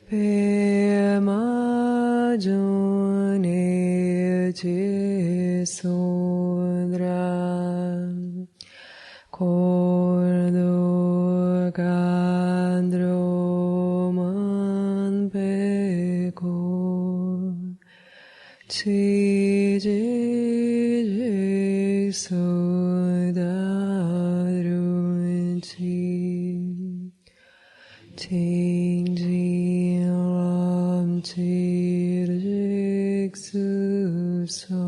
Pema June Sudra Cordo Gandro Man Peko Chiji Sudarunchi Ting Lam Chirjik Suso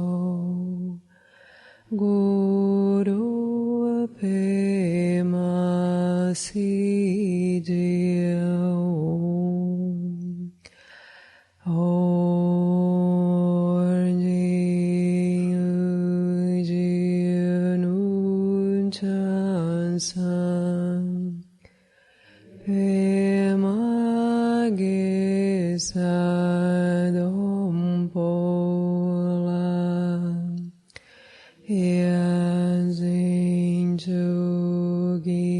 Guru Pema Sidio Orji Uji Nun Chansan Pema Gesadom Pola Yanzin Jogi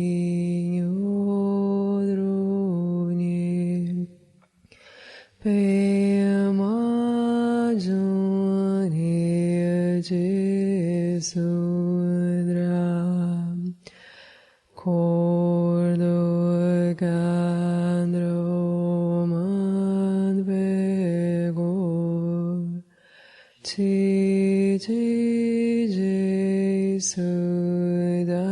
Yodruni Pema Juni Jesudra Cordo Gandro Man Vego Chiji Sudadrunji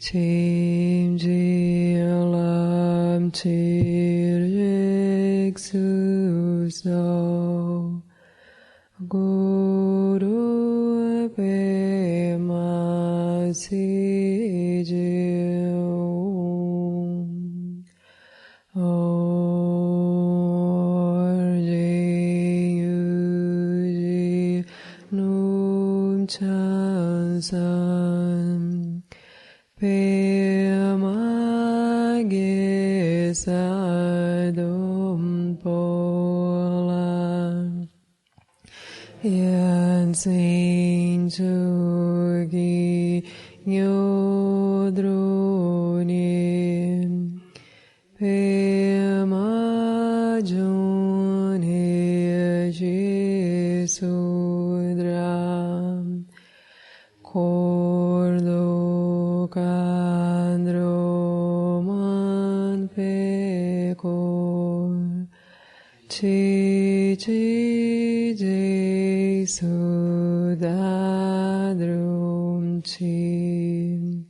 Chimji Lam Chirjik Suso Guru Pema Sijo Orji Uji Num Chansan Pema Gesadom Pola Yansin Jogi Yodruni Pema Juni Jesudra Cordo Gandro Man Peko Chiji Sudadrunchi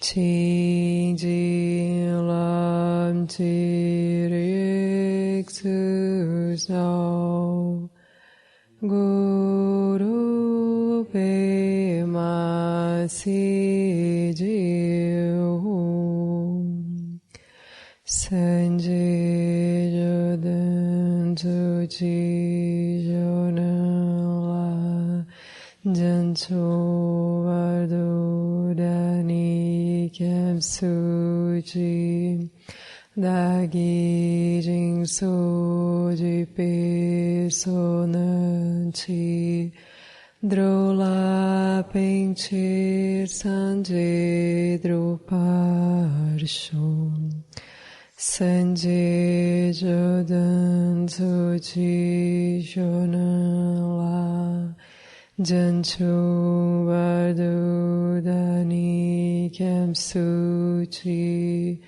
Chiji Lam Chirjik Suso Guru Pema Sijo Sanjay Jodan Suji Jonala Jancho Vardo Dani Kyam Suji Dagi Jing Soji Pe Sonanchi Drola Penchir Sanjay Droparshon Sanjay Jodan Suji Jonala Jancho Vardo Dani Kyam Suji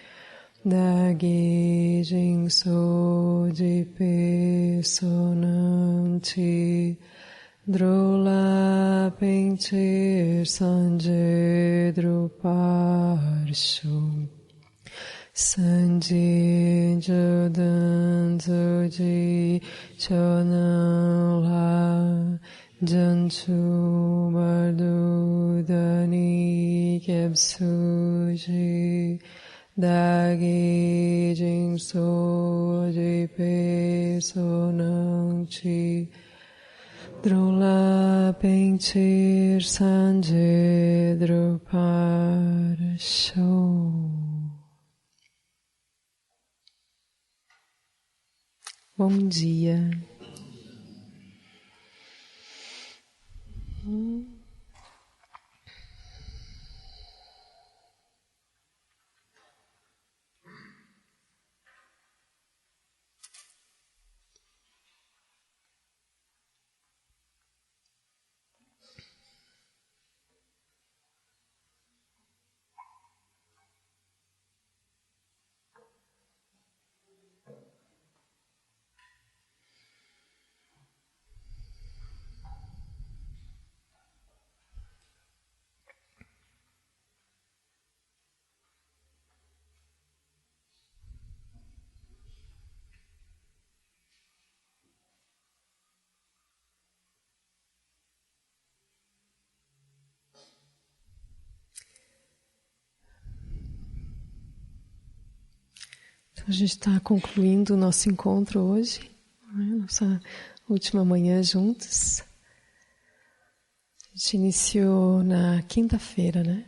Dagi Jing Soji Pe Sonanchi Drola Penchir Sanjay Droparshon Sanjay Jodan Suji Chonala Janchu Bardu Dani Kyab Suji Dagi Jing Soji Pe Sonangchi Drola Penchir Sanjay Droparshon. Bom dia. A gente está concluindo o nosso encontro hoje, né? Nossa última manhã juntos. A gente iniciou na quinta-feira, né?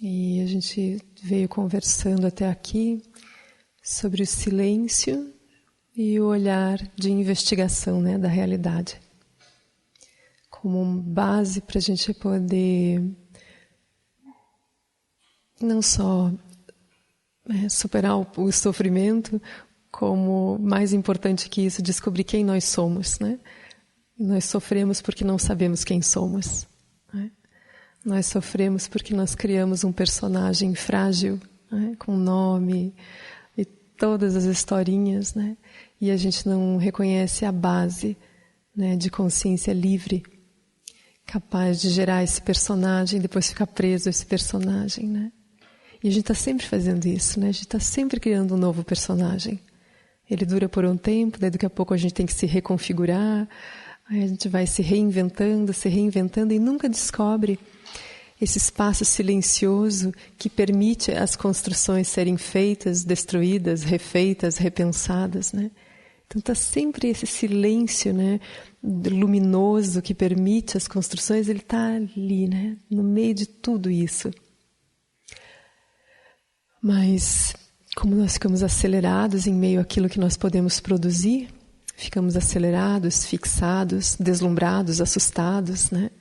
E a gente veio conversando até aqui sobre o silêncio e o olhar de investigação, né, da realidade. Como base para a gente poder não só superar o sofrimento, como, mais importante que isso, descobrir quem nós somos, né? Nós sofremos porque não sabemos quem somos, né? Nós sofremos porque nós criamos um personagem frágil, né? Com nome e todas as historinhas, né? E a gente não reconhece a base, né, de consciência livre, capaz de gerar esse personagem e depois ficar preso a esse personagem, né? E a gente está sempre fazendo isso, né? A gente está sempre criando um novo personagem. Ele dura por um tempo, daí daqui a pouco a gente tem que se reconfigurar, aí a gente vai se reinventando e nunca descobre esse espaço silencioso que permite as construções serem feitas, destruídas, refeitas, repensadas, né? Então está sempre esse silêncio, né, luminoso que permite as construções, ele está ali, né, no meio de tudo isso. Mas, como nós ficamos acelerados em meio àquilo que nós podemos produzir, ficamos acelerados, fixados, deslumbrados, assustados, né?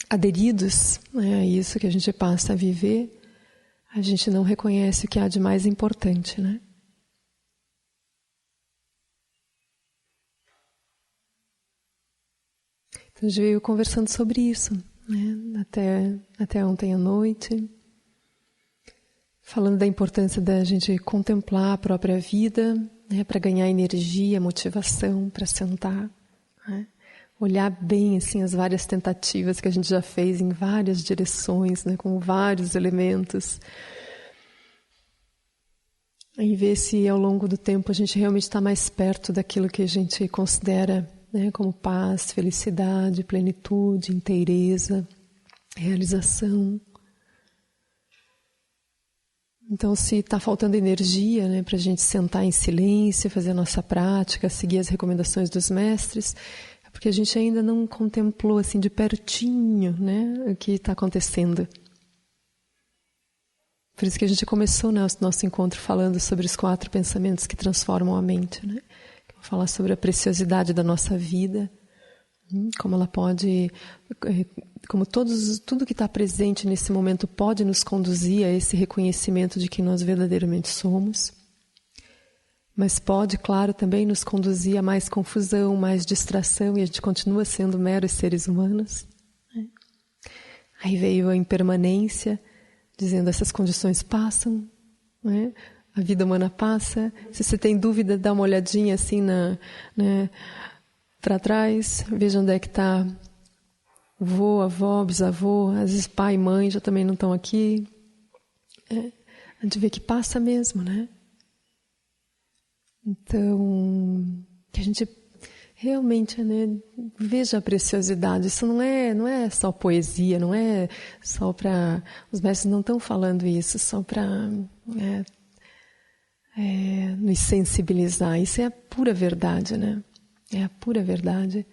Aderidos, né, a isso que a gente passa a viver, a gente não reconhece o que há de mais importante, né? Então, a gente veio conversando sobre isso, né, até ontem à noite, falando da importância da gente contemplar a própria vida, né, para ganhar energia, motivação, para sentar, né, olhar bem assim, as várias tentativas que a gente já fez em várias direções, né, com vários elementos, e ver se ao longo do tempo a gente realmente está mais perto daquilo que a gente considera, né, como paz, felicidade, plenitude, inteireza, realização. Então, se está faltando energia, né, para a gente sentar em silêncio, fazer a nossa prática, seguir as recomendações dos mestres, é porque a gente ainda não contemplou assim de pertinho, né, o que está acontecendo. Por isso que a gente começou, né, o nosso encontro falando sobre os 4 pensamentos que transformam a mente, né? Vou falar sobre a preciosidade da nossa vida, como ela pode, como tudo que está presente nesse momento pode nos conduzir a esse reconhecimento de quem nós verdadeiramente somos, mas pode, claro, também nos conduzir a mais confusão, mais distração, e a gente continua sendo meros seres humanos, né? Aí veio a impermanência, dizendo essas condições passam, né? A vida humana passa. Se você tem dúvida, dá uma olhadinha assim né, para trás, veja onde é que está vô, avó, bisavô, às vezes pai e mãe já também não estão aqui. A gente vê que passa mesmo, né? Então, que a gente realmente, né, veja a preciosidade. Isso não é só poesia, não é só para... Os mestres não estão falando isso só para... nos sensibilizar. Isso é a pura verdade, né? É a pura verdade.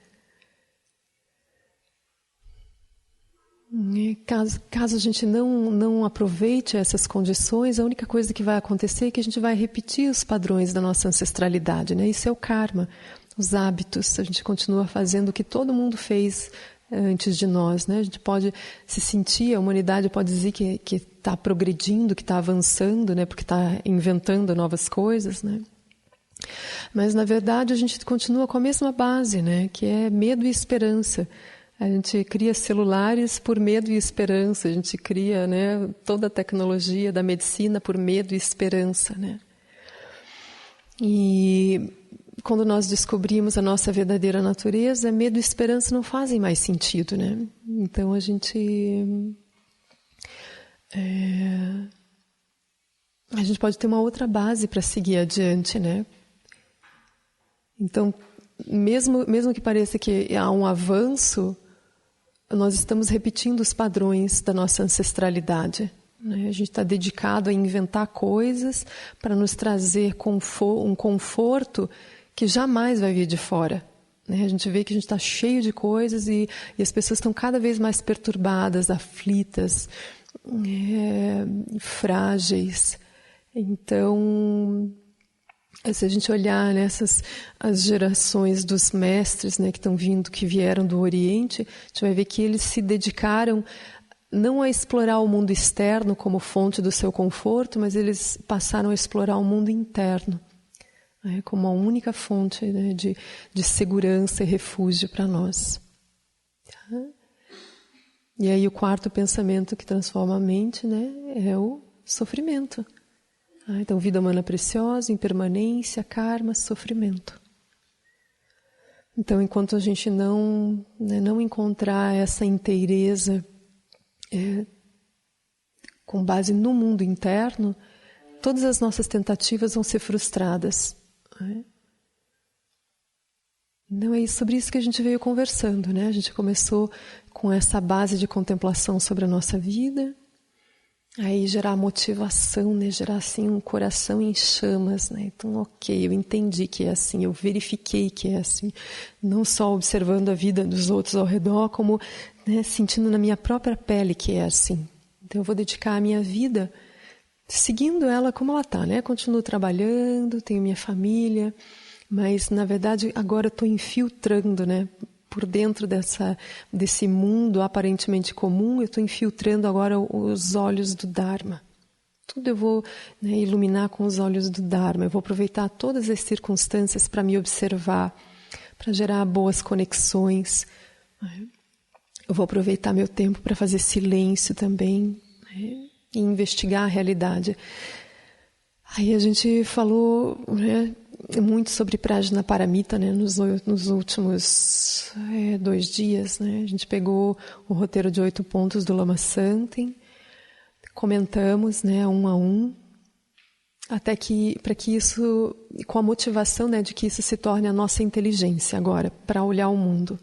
E caso a gente não aproveite essas condições, a única coisa que vai acontecer é que a gente vai repetir os padrões da nossa ancestralidade, né? Isso é o karma, os hábitos. A gente continua fazendo o que todo mundo fez antes de nós, né? A gente pode se sentir, a humanidade pode dizer que está progredindo, que está avançando, né? Porque está inventando novas coisas, né? Mas na verdade a gente continua com a mesma base, né? Que é medo e esperança. A gente cria celulares por medo e esperança. A gente cria, né, toda a tecnologia da medicina por medo e esperança, né? E quando nós descobrimos a nossa verdadeira natureza, medo e esperança não fazem mais sentido, né? Então a gente pode ter uma outra base para seguir adiante, né? Então, mesmo que pareça que há um avanço, nós estamos repetindo os padrões da nossa ancestralidade, né? A gente está dedicado a inventar coisas para nos trazer um conforto que jamais vai vir de fora. Né? A gente vê que a gente está cheio de coisas e as pessoas estão cada vez mais perturbadas, aflitas, frágeis. Então, se a gente olhar nessas as gerações dos mestres, né, que vieram do Oriente, a gente vai ver que eles se dedicaram não a explorar o mundo externo como fonte do seu conforto, mas eles passaram a explorar o mundo interno, né, como a única fonte, né, de segurança e refúgio para nós. Tá? E aí o quarto pensamento que transforma a mente, né, é o sofrimento. Então, vida humana preciosa, impermanência, karma, sofrimento. Então, enquanto a gente não encontrar essa inteireza com base no mundo interno, todas as nossas tentativas vão ser frustradas. Não é sobre isso que a gente veio conversando, né? A gente começou com essa base de contemplação sobre a nossa vida, aí gerar motivação, né? Gerar assim um coração em chamas, né? Então, ok, eu entendi que é assim, eu verifiquei que é assim, não só observando a vida dos outros ao redor, como, né, sentindo na minha própria pele que é assim. Então eu vou dedicar a minha vida seguindo ela como ela está, né? Continuo trabalhando, tenho minha família, mas na verdade agora eu estou infiltrando, né? Por dentro desse mundo aparentemente comum, eu estou infiltrando agora os olhos do Dharma. Tudo eu vou, né, iluminar com os olhos do Dharma. Eu vou aproveitar todas as circunstâncias para me observar, para gerar boas conexões. Eu vou aproveitar meu tempo para fazer silêncio também, né, e investigar a realidade. Aí a gente falou, né, muito sobre Prajnaparamita, né, nos últimos 2 dias. Né, a gente pegou o roteiro de 8 pontos do Lama Santen, comentamos, né, um a um, até que, para que isso, com a motivação, né, de que isso se torne a nossa inteligência agora, para olhar o mundo.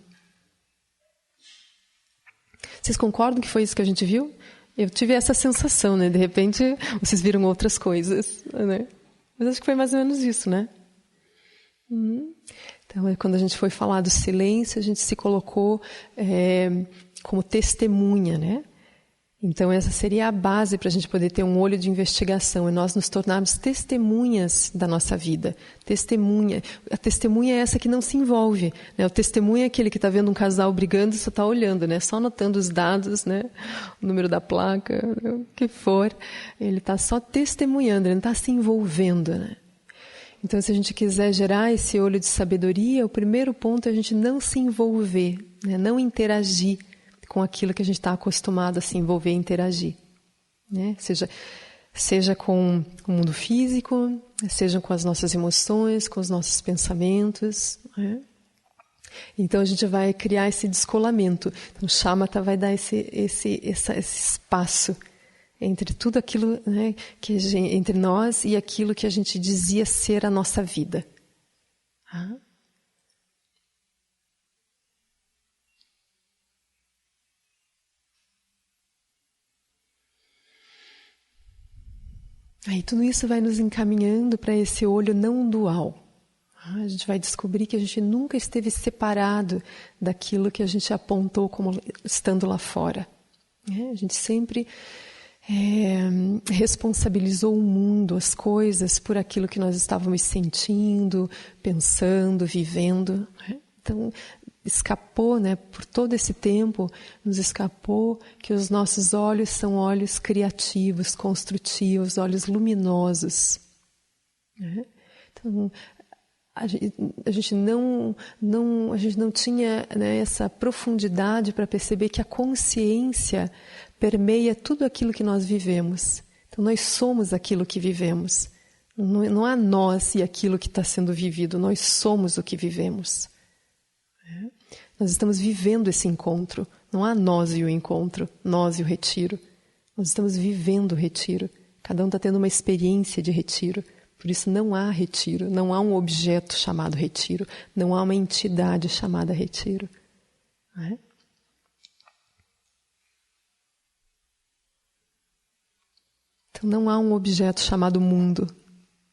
Vocês concordam que foi isso que a gente viu? Eu tive essa sensação, né, de repente vocês viram outras coisas, né? Mas acho que foi mais ou menos isso, né? Então, quando a gente foi falar do silêncio, a gente se colocou como testemunha, né? Então, essa seria a base para a gente poder ter um olho de investigação, e nós nos tornarmos testemunhas da nossa vida. Testemunha. A testemunha é essa que não se envolve, né? O testemunha é aquele que está vendo um casal brigando e só está olhando, né? Só anotando os dados, né? O número da placa, o que for. Ele está só testemunhando, ele não está se envolvendo, né? Então, se a gente quiser gerar esse olho de sabedoria, o primeiro ponto é a gente não se envolver, né? Não interagir com aquilo que a gente está acostumado a se envolver e interagir. Né? Seja com o mundo físico, seja com as nossas emoções, com os nossos pensamentos. Né? Então, a gente vai criar esse descolamento. Então, o Shamatha vai dar esse espaço entre tudo aquilo, né, entre nós e aquilo que a gente dizia ser a nossa vida. Aí tudo isso vai nos encaminhando para esse olho não dual. A gente vai descobrir que a gente nunca esteve separado daquilo que a gente apontou como estando lá fora. A gente sempre responsabilizou o mundo, as coisas, por aquilo que nós estávamos sentindo, pensando, vivendo. Então, escapou, né, por todo esse tempo, nos escapou que os nossos olhos são olhos criativos, construtivos, olhos luminosos. Então, a gente não tinha, né, essa profundidade para perceber que a consciência permeia tudo aquilo que nós vivemos. Então, nós somos aquilo que vivemos. Não há nós e aquilo que está sendo vivido, nós somos o que vivemos. Nós estamos vivendo esse encontro. Não há nós e o encontro, nós e o retiro. Nós estamos vivendo o retiro. Cada um está tendo uma experiência de retiro. Por isso não há retiro, não há um objeto chamado retiro, não há uma entidade chamada retiro. Não é? Então não há um objeto chamado mundo.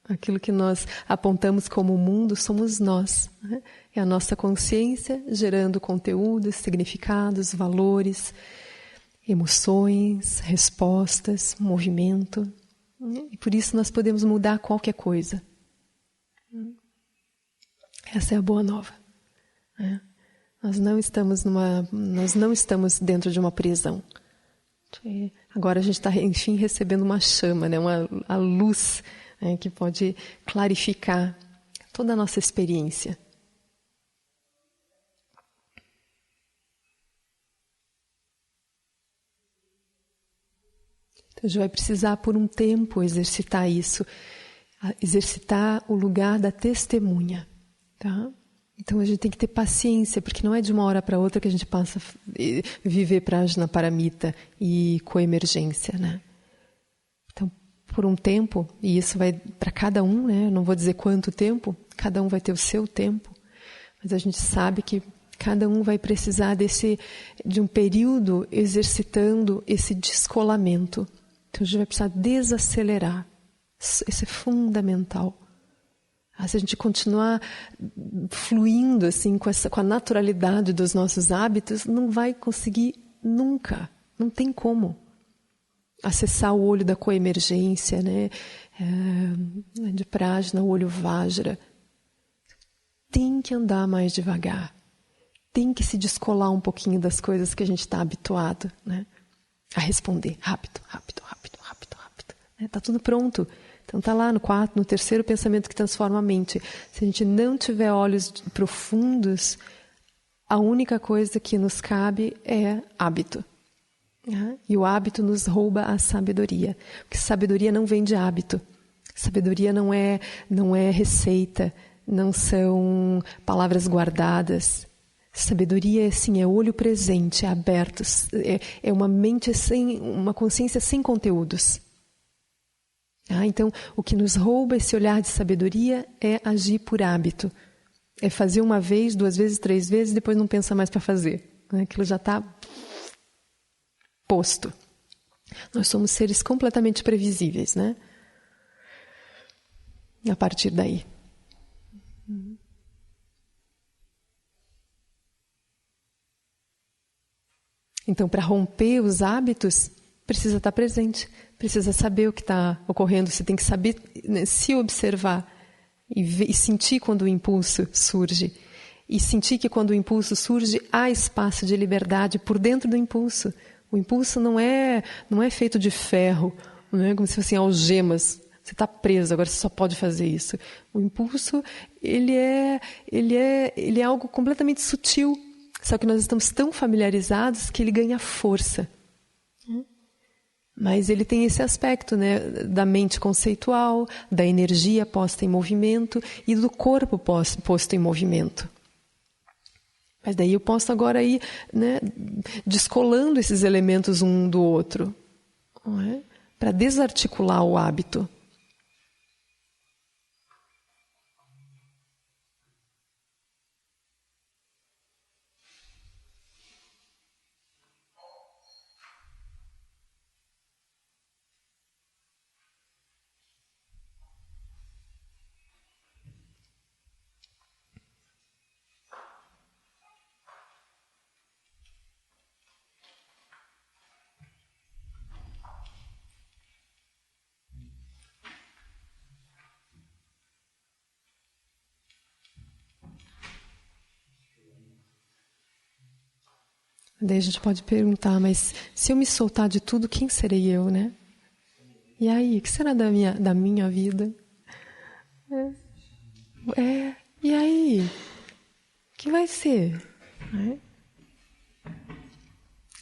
Aquilo que nós apontamos como mundo somos nós, né? É a nossa consciência gerando conteúdos, significados, valores, emoções, respostas, movimento. Né? E por isso nós podemos mudar qualquer coisa. Essa é a boa nova. Né? Nós não estamos dentro de uma prisão. Agora a gente está, enfim, recebendo uma chama, né? A luz, né? Que pode clarificar toda a nossa experiência. Então a gente vai precisar por um tempo exercitar isso, exercitar o lugar da testemunha, tá? Então a gente tem que ter paciência, porque não é de uma hora para outra que a gente passa a viver prajna paramita e coemergência, né? Então, por um tempo, e isso vai para cada um, né? Não vou dizer quanto tempo, cada um vai ter o seu tempo, mas a gente sabe que cada um vai precisar de um período exercitando esse descolamento. Então a gente vai precisar desacelerar. Isso é fundamental. Se a gente continuar fluindo assim, com a naturalidade dos nossos hábitos, não vai conseguir nunca. Não tem como acessar o olho da coemergência, né? De prajna, o olho vajra. Tem que andar mais devagar. Tem que se descolar um pouquinho das coisas que a gente está habituado, né? A responder rápido, rápido, rápido, rápido, rápido. Está tudo pronto. Então está lá no terceiro pensamento que transforma a mente. Se a gente não tiver olhos profundos, a única coisa que nos cabe é hábito. Né? E o hábito nos rouba a sabedoria. Porque sabedoria não vem de hábito. Sabedoria não é receita, não são palavras guardadas. Sabedoria é olho presente, é aberto, é uma mente uma consciência sem conteúdos. Então, o que nos rouba esse olhar de sabedoria é agir por hábito. É fazer uma vez, 2 vezes, 3 vezes, e depois não pensa mais para fazer. Aquilo já está posto. Nós somos seres completamente previsíveis, né? A partir daí. Então, para romper os hábitos, precisa estar presente, precisa saber o que está ocorrendo, você tem que saber, né, se observar e sentir quando o impulso surge. E sentir que quando o impulso surge, há espaço de liberdade por dentro do impulso. O impulso não é feito de ferro, não é como se fossem algemas. Você está preso, agora você só pode fazer isso. O impulso, ele é algo completamente sutil. Só que nós estamos tão familiarizados que ele ganha força. Mas ele tem esse aspecto, né, da mente conceitual, da energia posta em movimento e do corpo posto em movimento. Mas daí eu posso agora ir, né, descolando esses elementos um do outro, não é? Para desarticular o hábito. Daí a gente pode perguntar, mas se eu me soltar de tudo, quem serei eu, né? E aí, o que será da minha vida? E aí? O que vai ser?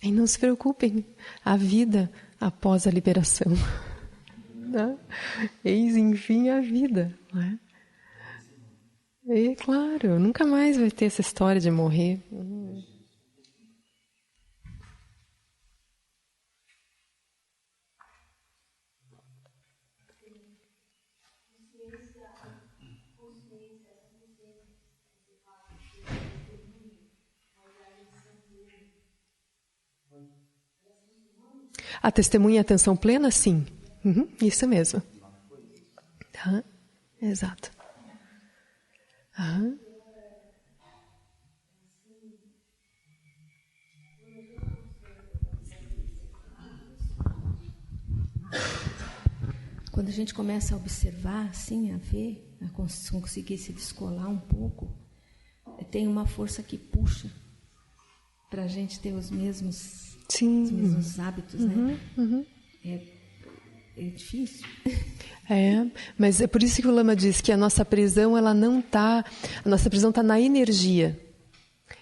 E não se preocupem, a vida após a liberação. Né? Eis, enfim, a vida. Né? E, claro, nunca mais vai ter essa história de morrer. A testemunha é atenção plena, sim. Isso mesmo. Exato. Quando a gente começa a observar, assim, a ver, a conseguir se descolar um pouco, tem uma força que puxa para a gente ter os mesmos hábitos, né? É difícil. Mas é por isso que o Lama diz que a nossa prisão, a nossa prisão está na energia.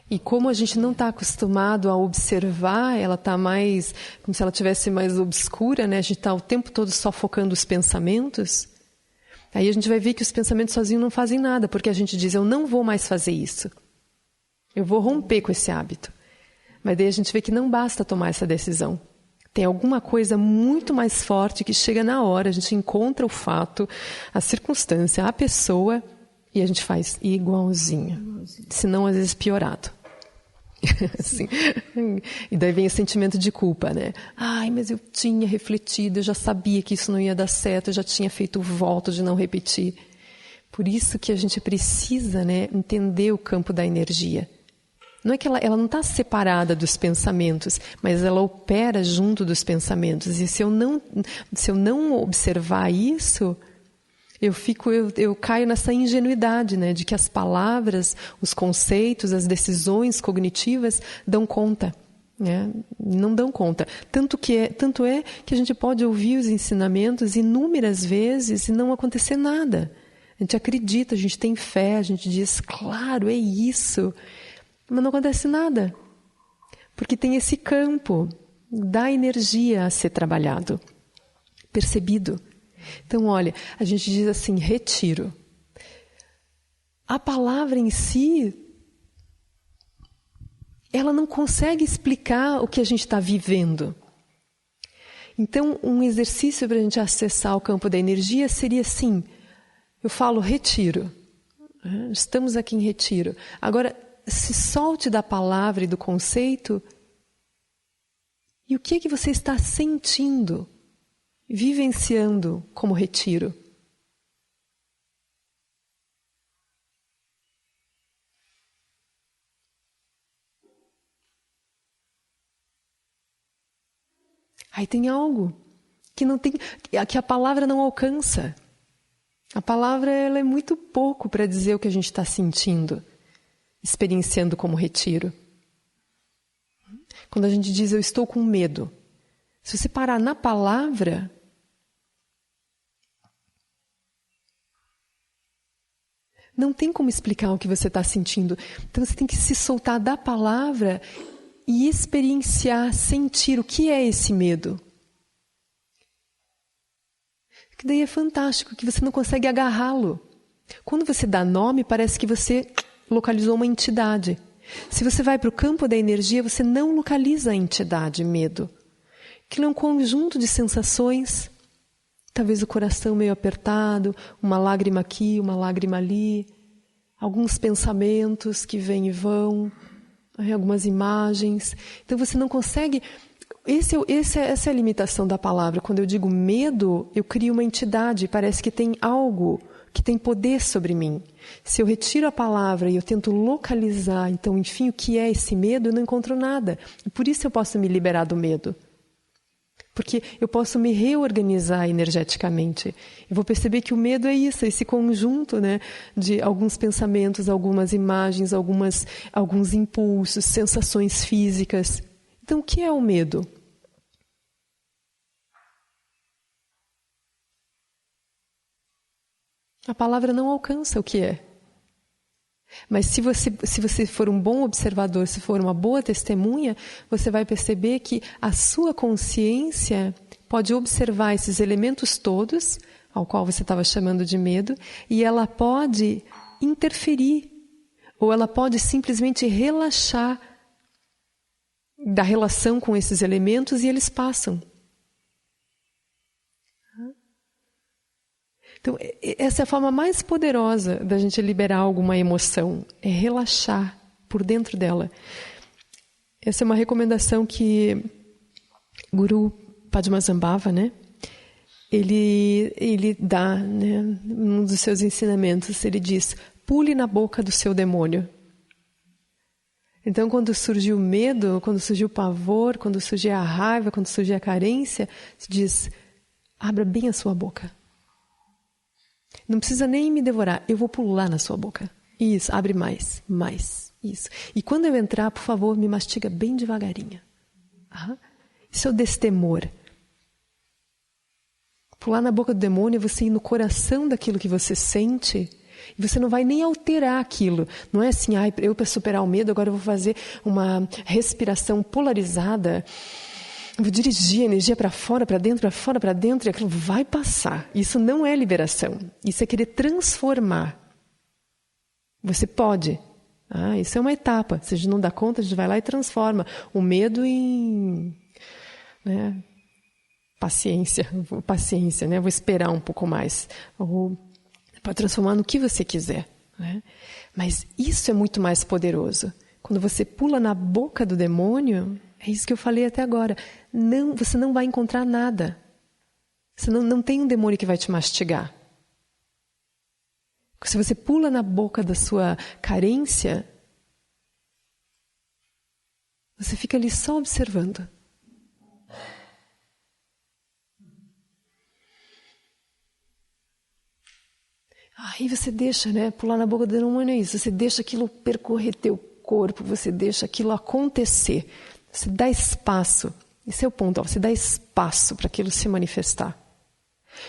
E como a gente não está acostumado a observar, ela está mais, como se ela estivesse mais obscura, né? A gente está o tempo todo só focando os pensamentos. Aí a gente vai ver que os pensamentos sozinhos não fazem nada, porque a gente diz, eu não vou mais fazer isso. Eu vou romper com esse hábito. Mas daí a gente vê que não basta tomar essa decisão. Tem alguma coisa muito mais forte que chega na hora, a gente encontra o fato, a circunstância, a pessoa, e a gente faz igualzinho. Se não, às vezes piorado. Assim. E daí vem o sentimento de culpa, né? Ai, mas eu tinha refletido, eu já sabia que isso não ia dar certo, eu já tinha feito o voto de não repetir. Por isso que a gente precisa, né, entender o campo da energia. Não é que ela não está separada dos pensamentos, mas ela opera junto dos pensamentos. E se eu não observar isso, eu caio nessa ingenuidade, né, de que as palavras, os conceitos, as decisões cognitivas dão conta. Né? Não dão conta. Tanto é que a gente pode ouvir os ensinamentos inúmeras vezes e não acontecer nada. A gente acredita, a gente tem fé, a gente diz, claro, é isso. Mas não acontece nada. Porque tem esse campo da energia a ser trabalhado, percebido. Então, olha, a gente diz assim, retiro. A palavra em si, ela não consegue explicar o que a gente está vivendo. Então, um exercício para a gente acessar o campo da energia seria assim, eu falo retiro. Estamos aqui em retiro. Agora, se solte da palavra e do conceito, e o que você está sentindo, vivenciando como retiro? Aí tem algo que a palavra não alcança. A palavra ela é muito pouco para dizer o que a gente está sentindo, experienciando como retiro. Quando a gente diz eu estou com medo, se você parar na palavra, não tem como explicar o que você está sentindo. Então você tem que se soltar da palavra e experienciar, sentir o que é esse medo. Que daí é fantástico, que você não consegue agarrá-lo. Quando você dá nome, parece que você localizou uma entidade. Se você vai para o campo da energia, você não localiza a entidade, medo. Aquilo é um conjunto de sensações, talvez o coração meio apertado, uma lágrima aqui, uma lágrima ali, alguns pensamentos que vêm e vão, algumas imagens. Então você não consegue... Essa é a limitação da palavra. Quando eu digo medo, eu crio uma entidade, parece que tem algo que tem poder sobre mim. Se eu retiro a palavra e eu tento localizar, então, enfim, o que é esse medo, eu não encontro nada. E por isso eu posso me liberar do medo. Porque eu posso me reorganizar energeticamente. Eu vou perceber que o medo é isso, esse conjunto, né, de alguns pensamentos, algumas imagens, alguns impulsos, sensações físicas. Então, o que é o medo? A palavra não alcança o que é. Mas se você for um bom observador, se for uma boa testemunha, você vai perceber que a sua consciência pode observar esses elementos todos, ao qual você estava chamando de medo, e ela pode interferir, ou ela pode simplesmente relaxar da relação com esses elementos e eles passam. Então, essa é a forma mais poderosa da gente liberar alguma emoção, é relaxar por dentro dela. Essa é uma recomendação que Guru Padmasambhava, né, ele dá, né, um dos seus ensinamentos, ele diz: pule na boca do seu demônio. Então, quando surge o medo, quando surge o pavor, quando surge a raiva, quando surge a carência, se diz: abra bem a sua boca. Não precisa nem me devorar, eu vou pular na sua boca. Isso, abre mais, isso. E quando eu entrar, por favor, me mastiga bem devagarinho. Isso é o destemor. Pular na boca do demônio é você ir no coração daquilo que você sente, e você não vai nem alterar aquilo. Não é assim, eu para superar o medo, agora eu vou fazer uma respiração polarizada, vou dirigir a energia para fora, para dentro, para fora, para dentro, e aquilo vai passar. Isso não é liberação. Isso é querer transformar. Você pode. Isso é uma etapa. Se a gente não dá conta, a gente vai lá e transforma o medo em... né, paciência, né? Vou esperar um pouco mais. Ou pode transformar no que você quiser. Né? Mas isso é muito mais poderoso. Quando você pula na boca do demônio... É isso que eu falei até agora. Você não vai encontrar nada. Você não tem um demônio que vai te mastigar. Se você pula na boca da sua carência, você fica ali só observando. Aí você deixa, né? Pular na boca do demônio é isso. Você deixa aquilo percorrer teu corpo, você deixa aquilo acontecer. Você dá espaço, esse é o ponto, você dá espaço para aquilo se manifestar.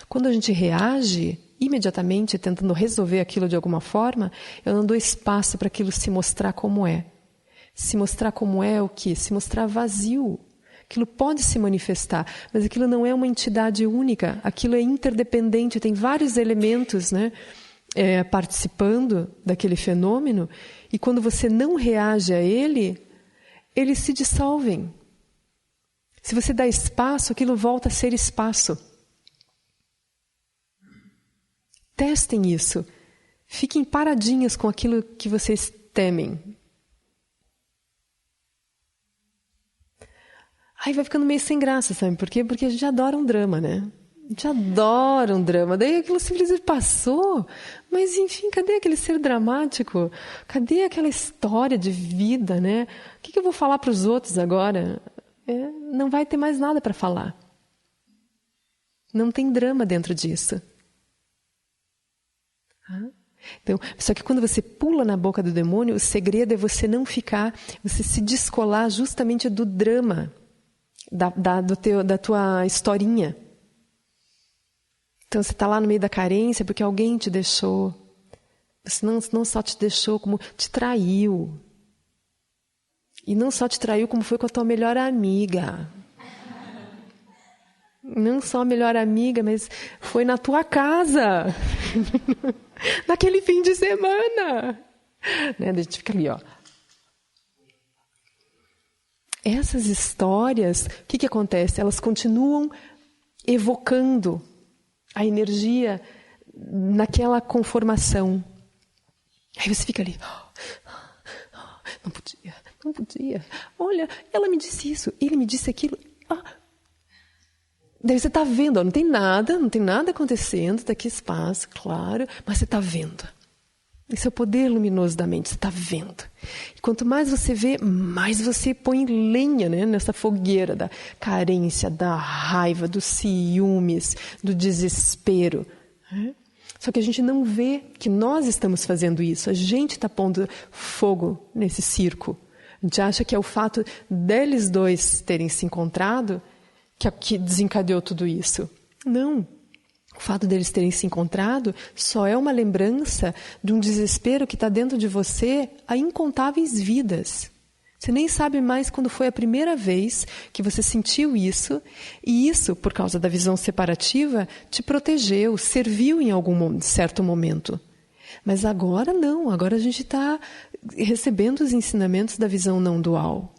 Quando a gente reage imediatamente, tentando resolver aquilo de alguma forma, eu não dou espaço para aquilo se mostrar como é. Se mostrar como é o quê? Se mostrar vazio. Aquilo pode se manifestar, mas aquilo não é uma entidade única, aquilo é interdependente, tem vários elementos, né, participando daquele fenômeno, e quando você não reage a ele, eles se dissolvem. Se você dá espaço, aquilo volta a ser espaço. Testem isso. Fiquem paradinhos com aquilo que vocês temem. Aí vai ficando meio sem graça, sabe por quê? Porque a gente adora um drama, né? A gente adora um drama. Daí aquilo simplesmente passou. Mas, enfim, cadê aquele ser dramático? Cadê aquela história de vida, né? O que eu vou falar para os outros agora? Não vai ter mais nada para falar. Não tem drama dentro disso. Então, só que quando você pula na boca do demônio, o segredo é você não ficar, você se descolar justamente do drama, da tua historinha. Então você está lá no meio da carência porque alguém te deixou. Você não só te deixou, como te traiu. E não só te traiu, como foi com a tua melhor amiga. Não só a melhor amiga, mas foi na tua casa. Naquele fim de semana. Né? A gente fica ali, ó. Essas histórias, o que acontece? Elas continuam evocando a energia naquela conformação. Aí você fica ali. Não podia. Olha, ela me disse isso, ele me disse aquilo. Daí você está vendo, não tem nada acontecendo, está aqui espaço, claro, mas você está vendo. Esse é o poder luminoso da mente, você está vendo. E quanto mais você vê, mais você põe lenha, né, nessa fogueira da carência, da raiva, dos ciúmes, do desespero. Só que a gente não vê que nós estamos fazendo isso. A gente está pondo fogo nesse circo. A gente acha que é o fato deles dois terem se encontrado que desencadeou tudo isso. Não. O fato deles terem se encontrado só é uma lembrança de um desespero que está dentro de você há incontáveis vidas. Você nem sabe mais quando foi a primeira vez que você sentiu isso, e isso, por causa da visão separativa, te protegeu, serviu em algum certo momento. Mas agora não, agora a gente está recebendo os ensinamentos da visão não dual.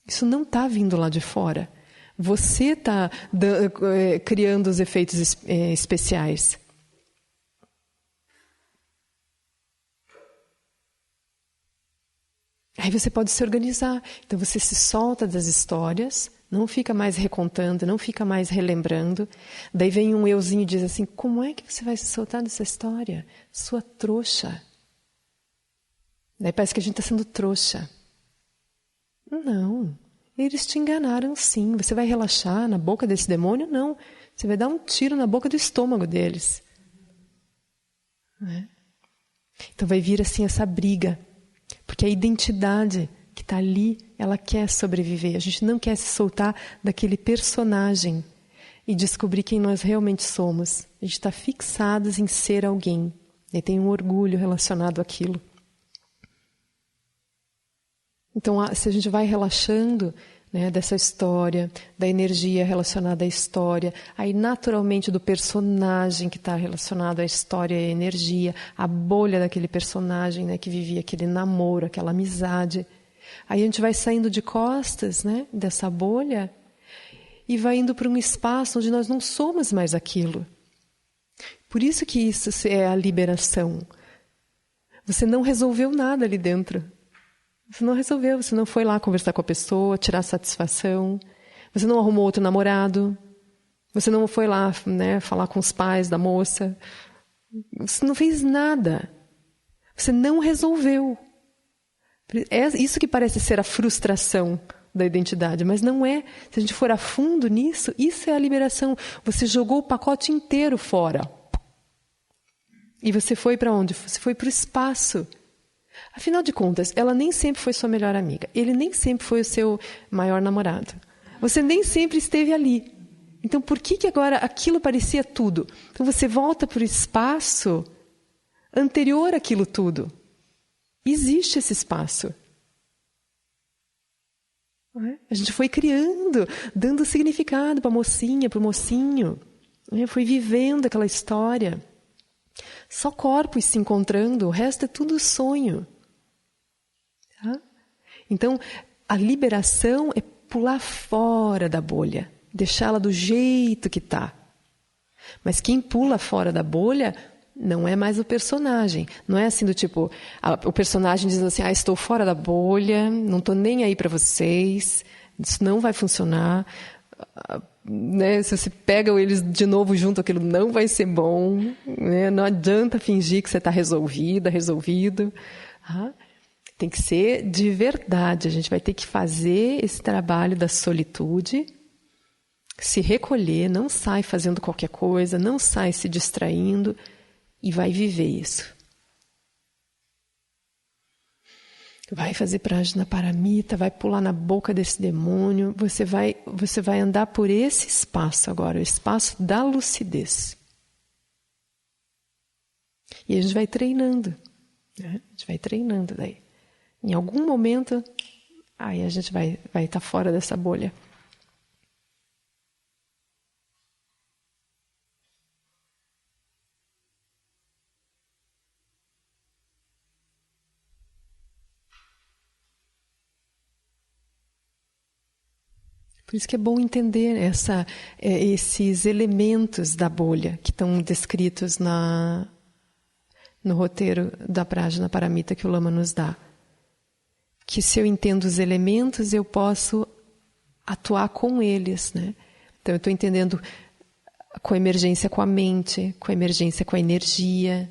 Isso não está vindo lá de fora. Você está criando os efeitos especiais. Aí você pode se organizar. Então você se solta das histórias, Não fica mais recontando, não fica mais relembrando. Daí vem um euzinho e diz assim, como é que você vai se soltar dessa história? Sua trouxa. Daí parece que a gente está sendo trouxa. Não, eles te enganaram sim. Você vai relaxar na boca desse demônio? Não, você vai dar um tiro na boca do estômago deles. Então vai vir assim essa briga. Porque a identidade que está ali, ela quer sobreviver. A gente não quer se soltar daquele personagem e descobrir quem nós realmente somos. A gente está fixados em ser alguém. E tem um orgulho relacionado àquilo. Então, se a gente vai relaxando, né, dessa história, da energia relacionada à história, aí naturalmente do personagem que está relacionado à história e à energia, a bolha daquele personagem, né, que vivia aquele namoro, aquela amizade. Aí a gente vai saindo de costas, né, dessa bolha e vai indo para um espaço onde nós não somos mais aquilo. Por isso que isso é a liberação. Você não resolveu nada ali dentro. Você não resolveu, você não foi lá conversar com a pessoa, tirar satisfação. Você não arrumou outro namorado. Você não foi lá, né, falar com os pais da moça. Você não fez nada. Você não resolveu. É isso que parece ser a frustração da identidade, mas não é. Se a gente for a fundo nisso, isso é a liberação. Você jogou o pacote inteiro fora. E você foi para onde? Você foi para o espaço. Afinal de contas, ela nem sempre foi sua melhor amiga. Ele nem sempre foi o seu maior namorado. Você nem sempre esteve ali. Então, por que agora aquilo parecia tudo? Então, você volta para o espaço anterior àquilo tudo. Existe esse espaço. A gente foi criando, dando significado para a mocinha, para o mocinho. Foi vivendo aquela história. Só corpos se encontrando, o resto é tudo sonho. Tá? Então, a liberação é pular fora da bolha, deixá-la do jeito que está. Mas quem pula fora da bolha não é mais o personagem. Não é assim do tipo, o personagem diz assim, estou fora da bolha, não estou nem aí para vocês, isso não vai funcionar. Né? Se você pega eles de novo junto, aquilo não vai ser bom. Né? Não adianta fingir que você está resolvido. Tem que ser de verdade. A gente vai ter que fazer esse trabalho da solitude, se recolher, não sai fazendo qualquer coisa, não sai se distraindo, e vai viver isso. Vai fazer Prajnaparamita, vai pular na boca desse demônio, você vai andar por esse espaço agora, o espaço da lucidez. E a gente vai treinando, né? A gente vai treinando daí. Em algum momento, aí a gente vai estar fora dessa bolha. Por isso que é bom entender esses elementos da bolha que estão descritos no roteiro da Prajnaparamita que o Lama nos dá. Que se eu entendo os elementos, eu posso atuar com eles, né? Então eu estou entendendo com a emergência com a mente, com a emergência com a energia,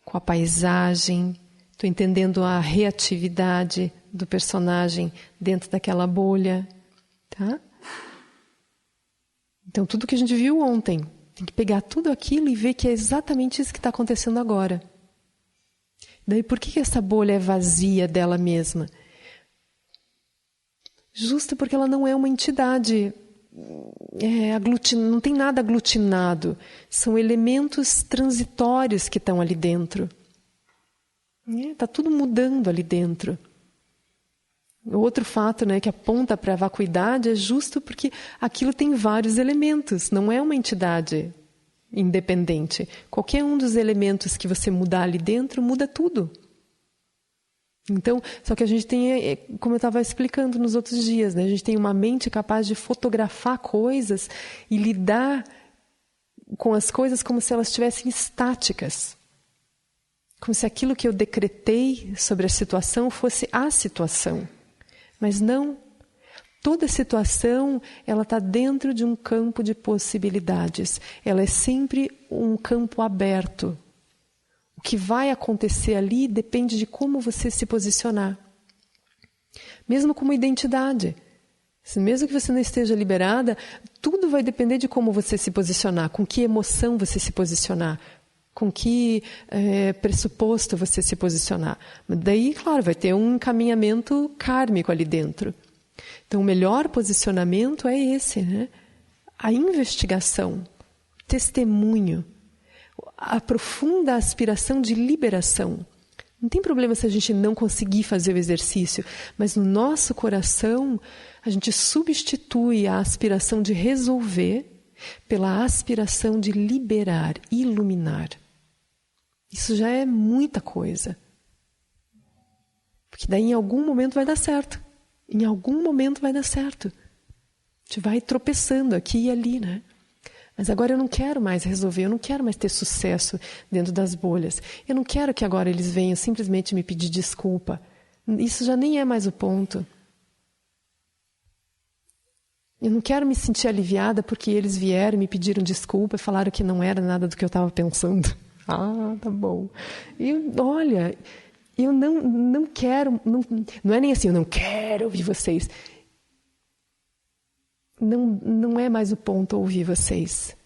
com a paisagem. Estou entendendo a reatividade do personagem dentro daquela bolha. Tá? Então, tudo que a gente viu ontem, tem que pegar tudo aquilo e ver que é exatamente isso que está acontecendo agora. Daí, por que essa bolha é vazia dela mesma? Justo porque ela não é uma entidade, não tem nada aglutinado. São elementos transitórios que estão ali dentro. Está tudo mudando ali dentro. O outro fato, né, que aponta para a vacuidade é justo porque aquilo tem vários elementos, não é uma entidade independente. Qualquer um dos elementos que você mudar ali dentro, muda tudo. Então, só que a gente tem, como eu estava explicando nos outros dias, né, a gente tem uma mente capaz de fotografar coisas e lidar com as coisas como se elas estivessem estáticas. Como se aquilo que eu decretei sobre a situação fosse a situação. Mas não, Toda situação, ela está dentro de um campo de possibilidades. Ela é sempre um campo aberto. O que vai acontecer ali depende de como você se posicionar. Mesmo como identidade. Mesmo que você não esteja liberada, tudo vai depender de como você se posicionar, com que emoção você se posicionar, com que pressuposto você se posicionar. Daí, claro, vai ter um encaminhamento kármico ali dentro. Então, o melhor posicionamento é esse, né? A investigação, testemunho, a profunda aspiração de liberação. Não tem problema se a gente não conseguir fazer o exercício, mas no nosso coração a gente substitui a aspiração de resolver pela aspiração de liberar, iluminar. Isso já é muita coisa. Porque daí em algum momento vai dar certo. Em algum momento vai dar certo. A gente vai tropeçando aqui e ali, né? Mas agora eu não quero mais resolver, eu não quero mais ter sucesso dentro das bolhas. Eu não quero que agora eles venham simplesmente me pedir desculpa. Isso já nem é mais o ponto. Eu não quero me sentir aliviada porque eles vieram, me pediram desculpa e falaram que não era nada do que eu estava pensando. Ah, tá bom. Olha, eu não quero... Não é nem assim, eu não quero ouvir vocês. Não é mais o ponto ouvir vocês.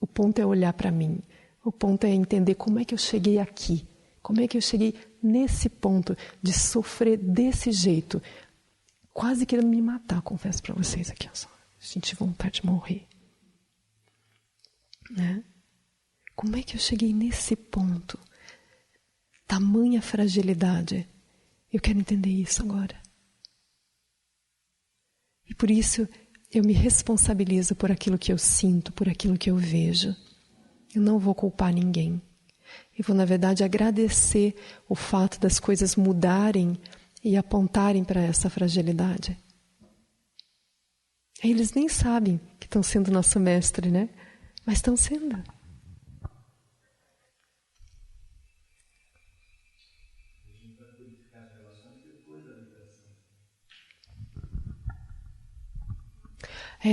O ponto é olhar para mim. O ponto é entender como é que eu cheguei aqui. Como é que eu cheguei nesse ponto de sofrer desse jeito. Quase querendo me matar, confesso para vocês aqui. Só. Senti vontade de morrer. Né? Como é que eu cheguei nesse ponto? Tamanha fragilidade. Eu quero entender isso agora. E por isso... eu me responsabilizo por aquilo que eu sinto, por aquilo que eu vejo. Eu não vou culpar ninguém. Eu vou, na verdade, agradecer o fato das coisas mudarem e apontarem para essa fragilidade. Eles nem sabem que estão sendo nosso mestre, né? Mas estão sendo.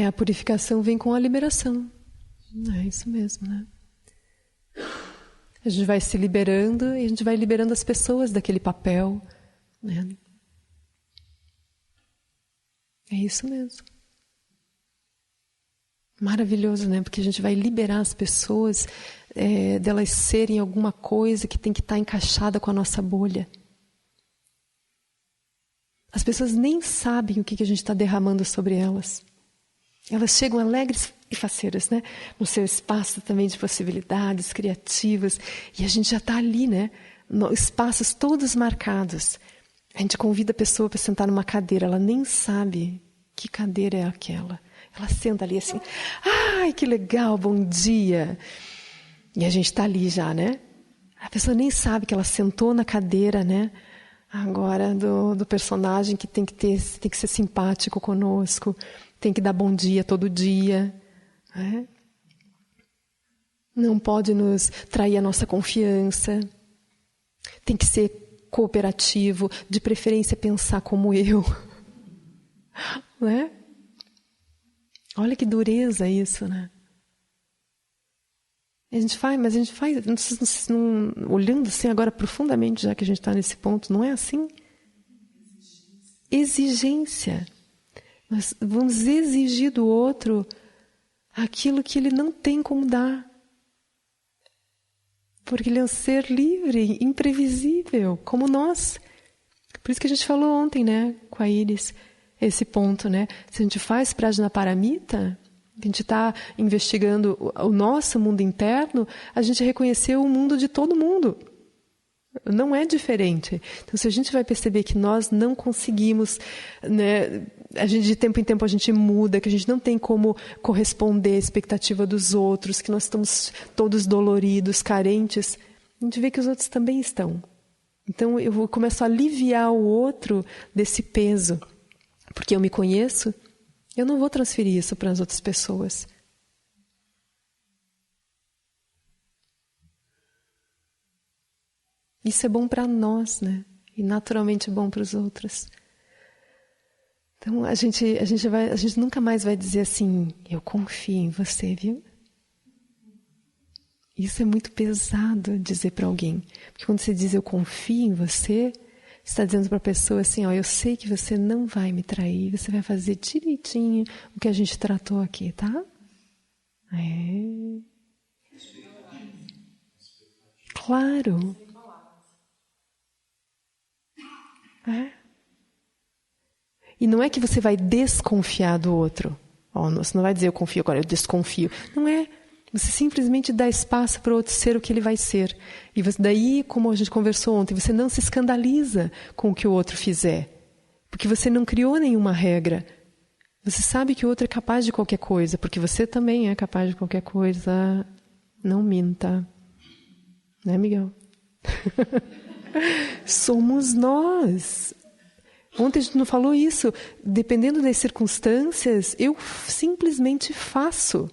A purificação vem com a liberação. É isso mesmo, né? A gente vai se liberando e a gente vai liberando as pessoas daquele papel, né? É isso mesmo. Maravilhoso, né? Porque a gente vai liberar as pessoas delas serem alguma coisa que tem que estar encaixada com a nossa bolha. As pessoas nem sabem o que a gente está derramando sobre elas. Elas chegam alegres e faceiras, né? No seu espaço também de possibilidades criativas. E a gente já está ali, né? Espaços todos marcados. A gente convida a pessoa para sentar numa cadeira. Ela nem sabe que cadeira é aquela. Ela senta ali assim. Ai, que legal, bom dia. E a gente está ali já, né? A pessoa nem sabe que ela sentou na cadeira, né? Agora do personagem que tem que ser simpático conosco. Tem que dar bom dia todo dia. Né? Não pode nos trair a nossa confiança. Tem que ser cooperativo, de preferência pensar como eu. Né? Olha que dureza isso, né? A gente faz, olhando assim agora profundamente, já que a gente está nesse ponto, não é assim? Exigência. Nós vamos exigir do outro aquilo que ele não tem como dar. Porque ele é um ser livre, imprevisível, como nós. Por isso que a gente falou ontem, né, com a Iris, esse ponto, né? Se a gente faz Prajnaparamita, a gente está investigando o nosso mundo interno, a gente reconheceu o mundo de todo mundo. Não é diferente. Então, se a gente vai perceber que nós não conseguimos, né, a gente, de tempo em tempo a gente muda, que a gente não tem como corresponder à expectativa dos outros, que nós estamos todos doloridos, carentes, a gente vê que os outros também estão. Então, eu começo a aliviar o outro desse peso. Porque eu me conheço, eu não vou transferir isso para as outras pessoas. Isso é bom para nós, né? E naturalmente bom para os outros. Então a gente nunca mais vai dizer assim, eu confio em você, viu? Isso é muito pesado dizer para alguém. Porque quando você diz eu confio em você, você está dizendo para a pessoa assim, eu sei que você não vai me trair, você vai fazer direitinho o que a gente tratou aqui, tá? Claro. E não é que você vai desconfiar do outro. Você não vai dizer eu confio agora, eu desconfio. Não é. Você simplesmente dá espaço para o outro ser o que ele vai ser. E daí, como a gente conversou ontem, você não se escandaliza com o que o outro fizer. Porque você não criou nenhuma regra. Você sabe que o outro é capaz de qualquer coisa, porque você também é capaz de qualquer coisa. Não minta. Né, Miguel? Somos nós. Ontem a gente não falou isso. Dependendo das circunstâncias, eu simplesmente faço.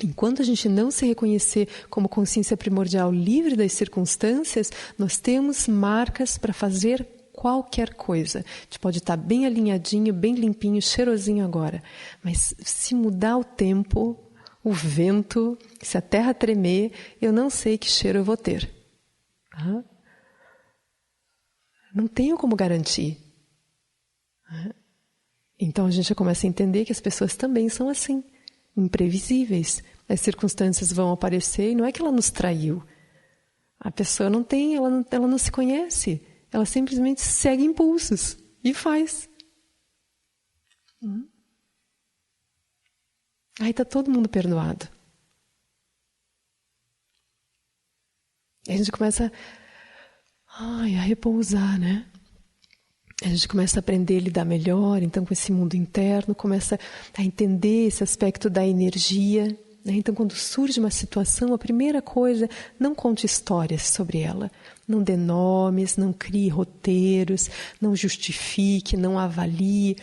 Enquanto a gente não se reconhecer como consciência primordial livre das circunstâncias, nós temos marcas para fazer qualquer coisa. A gente pode estar bem alinhadinho, bem limpinho, cheirosinho agora. Mas se mudar o tempo, o vento, se a terra tremer, eu não sei que cheiro eu vou ter. Não tenho como garantir. Então a gente começa a entender que as pessoas também são assim. Imprevisíveis. As circunstâncias vão aparecer e não é que ela nos traiu. A pessoa não tem, ela não se conhece. Ela simplesmente segue impulsos e faz. Aí está todo mundo perdoado. E a gente começa a repousar, né? A gente começa a aprender a lidar melhor, então, com esse mundo interno, começa a entender esse aspecto da energia. Né? Então, quando surge uma situação, a primeira coisa, não conte histórias sobre ela. Não dê nomes, não crie roteiros, não justifique, não avalie.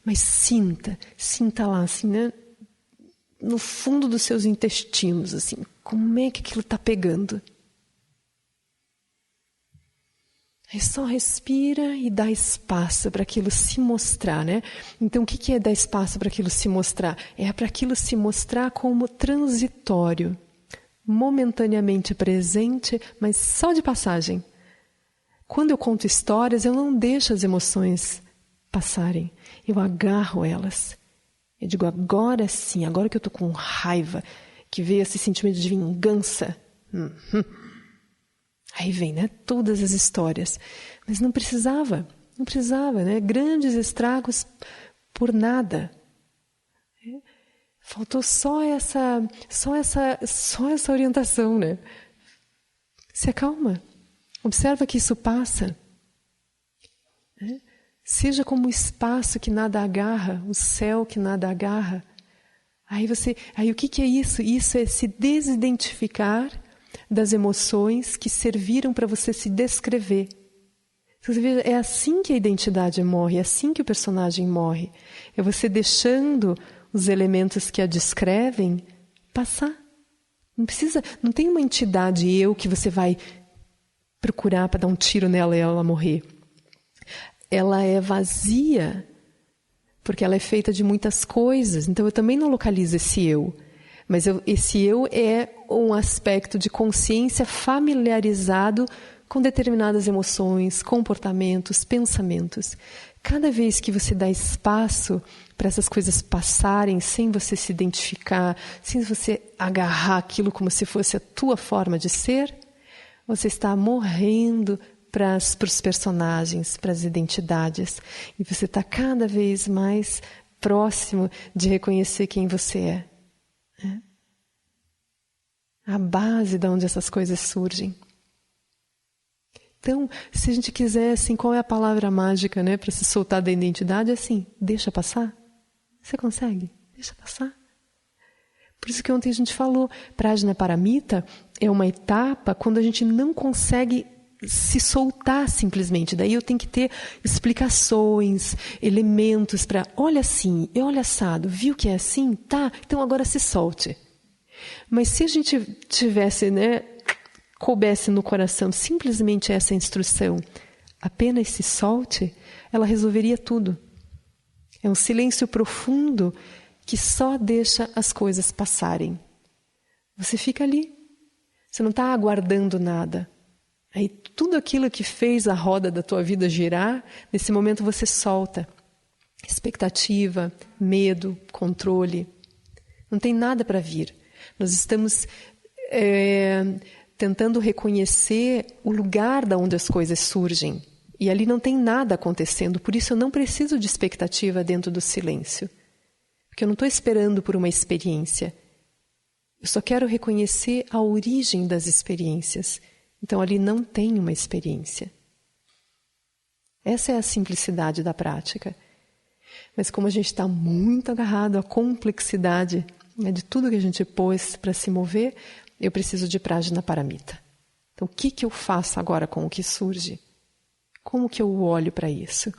Mas sinta lá, assim, né? No fundo dos seus intestinos, assim, como é que aquilo está pegando. Aí só respira e dá espaço para aquilo se mostrar, né? Então, o que é dar espaço para aquilo se mostrar? É para aquilo se mostrar como transitório, momentaneamente presente, mas só de passagem. Quando eu conto histórias, eu não deixo as emoções passarem. Eu agarro elas. Eu digo, agora sim, agora que eu estou com raiva, que veio esse sentimento de vingança. Aí vem, né, todas as histórias. Mas não precisava, né? Grandes estragos por nada. Faltou só essa orientação, né? Se acalma. Observa que isso passa. Né? Seja como o espaço que nada agarra, o céu que nada agarra. Aí o que é isso? Isso é se desidentificar das emoções que serviram para você se descrever. Você veja, é assim que a identidade morre, é assim que o personagem morre. É você deixando os elementos que a descrevem passar. Não tem uma entidade eu que você vai procurar para dar um tiro nela e ela morrer. Ela é vazia, porque ela é feita de muitas coisas. Então eu também não localizo esse eu. Mas esse eu é um aspecto de consciência familiarizado com determinadas emoções, comportamentos, pensamentos. Cada vez que você dá espaço para essas coisas passarem sem você se identificar, sem você agarrar aquilo como se fosse a tua forma de ser, você está morrendo para os personagens, para as identidades. E você está cada vez mais próximo de reconhecer quem você é. A base de onde essas coisas surgem. Então, se a gente quiser, assim, qual é a palavra mágica, né, para se soltar da identidade? É assim, deixa passar. Você consegue? Deixa passar. Por isso que ontem a gente falou, Prajnaparamita é uma etapa quando a gente não consegue se soltar simplesmente. Daí eu tenho que ter explicações, elementos para, olha assim, olha assado, viu que é assim? Tá, então agora se solte. Mas se a gente tivesse, né, coubesse no coração simplesmente essa instrução, apenas se solte, ela resolveria tudo. É um silêncio profundo que só deixa as coisas passarem. Você fica ali. Você não está aguardando nada. Aí tudo aquilo que fez a roda da tua vida girar, nesse momento você solta. Expectativa, medo, controle. Não tem nada para vir. Nós estamos tentando reconhecer o lugar da onde as coisas surgem. E ali não tem nada acontecendo. Por isso eu não preciso de expectativa dentro do silêncio. Porque eu não estou esperando por uma experiência. Eu só quero reconhecer a origem das experiências. Então ali não tem uma experiência. Essa é a simplicidade da prática. Mas como a gente está muito agarrado à complexidade, né, de tudo que a gente pôs para se mover, eu preciso de Prajnaparamita. Então o que eu faço agora com o que surge? Como que eu olho para isso?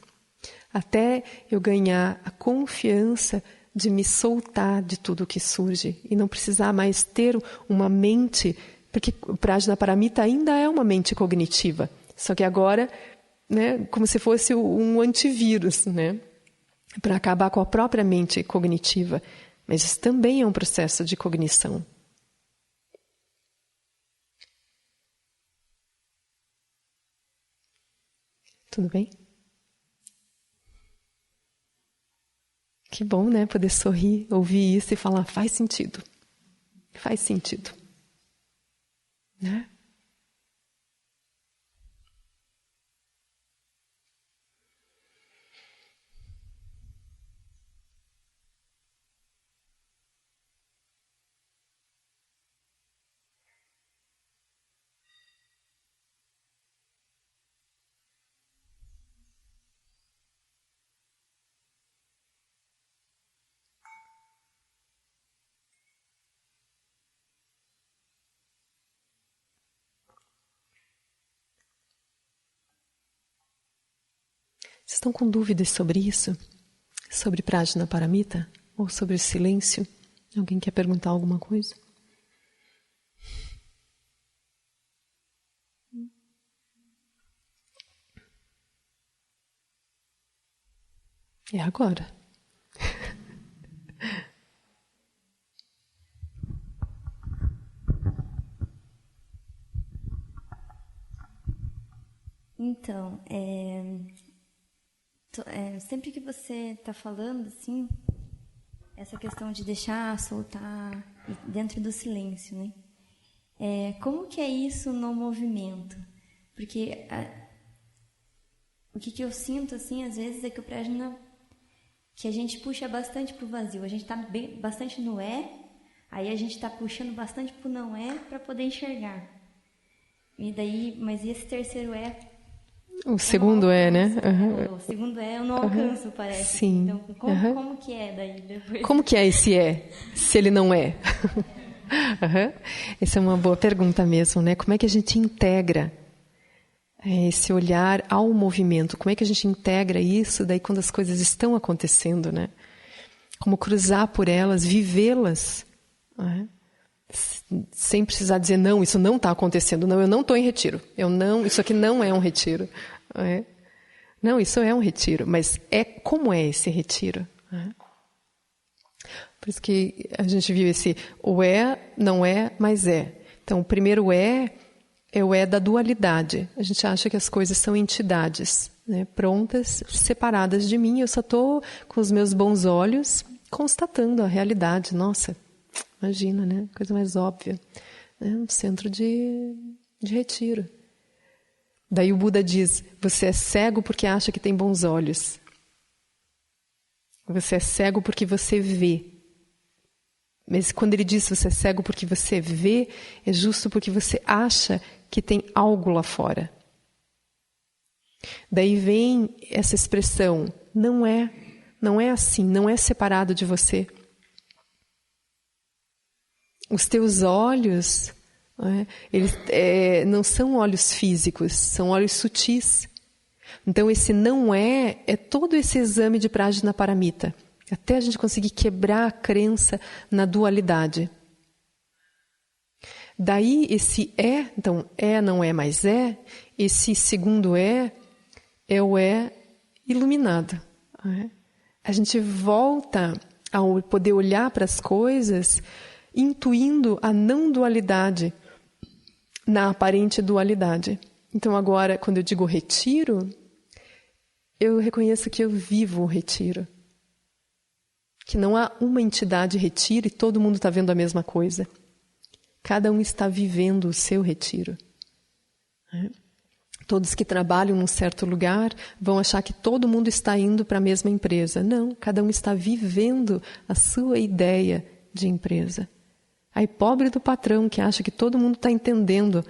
Até eu ganhar a confiança de me soltar de tudo o que surge e não precisar mais ter uma mente, porque o Prajnaparamita ainda é uma mente cognitiva, só que agora, né, como se fosse um antivírus, né, para acabar com a própria mente cognitiva. Mas isso também é um processo de cognição. Tudo bem? Que bom, né? Poder sorrir, ouvir isso e falar, faz sentido. Faz sentido. Né? Vocês estão com dúvidas sobre isso? Sobre Prajnaparamita? Ou sobre o silêncio? Alguém quer perguntar alguma coisa? É agora. Então, sempre que você está falando, assim, essa questão de deixar, soltar, dentro do silêncio, né? Como que é isso no movimento? Porque o que eu sinto, assim, às vezes, é que o Prajna, que a gente puxa bastante para o vazio. A gente está bastante no aí a gente está puxando bastante para o não para poder enxergar. E daí, mas esse terceiro o segundo né? O segundo eu não alcanço, parece. Sim. Então, como que é daí depois? Como que é esse se ele não é? Essa é uma boa pergunta mesmo, né? Como é que a gente integra esse olhar ao movimento? Como é que a gente integra isso daí quando as coisas estão acontecendo, né? Como cruzar por elas, vivê-las, né? Sem precisar dizer, não, isso não está acontecendo, não, eu não estou em retiro, isso aqui não é um retiro. Não, isso é um retiro, mas como é esse retiro? Por isso que a gente viu o não é, mas é. Então, o primeiro é o da dualidade. A gente acha que as coisas são entidades, né, prontas, separadas de mim, eu só estou com os meus bons olhos constatando a realidade. Nossa, imagina, né? Coisa mais óbvia. Um centro de retiro. Daí o Buda diz, você é cego porque acha que tem bons olhos. Você é cego porque você vê. Mas quando ele diz você é cego porque você vê, é justo porque você acha que tem algo lá fora. Daí vem essa expressão, não é assim, não é separado de você. Os teus olhos, eles não são olhos físicos, são olhos sutis. Então esse não é todo esse exame de Prajnaparamita, até a gente conseguir quebrar a crença na dualidade. Daí esse então não é, mas esse segundo é o iluminado. Né? A gente volta a poder olhar para as coisas intuindo a não dualidade na aparente dualidade. Então agora, quando eu digo retiro, eu reconheço que eu vivo o retiro. Que não há uma entidade retiro e todo mundo está vendo a mesma coisa. Cada um está vivendo o seu retiro. Todos que trabalham num certo lugar vão achar que todo mundo está indo para a mesma empresa. Não, cada um está vivendo a sua ideia de empresa. Aí pobre do patrão que acha que todo mundo está entendendo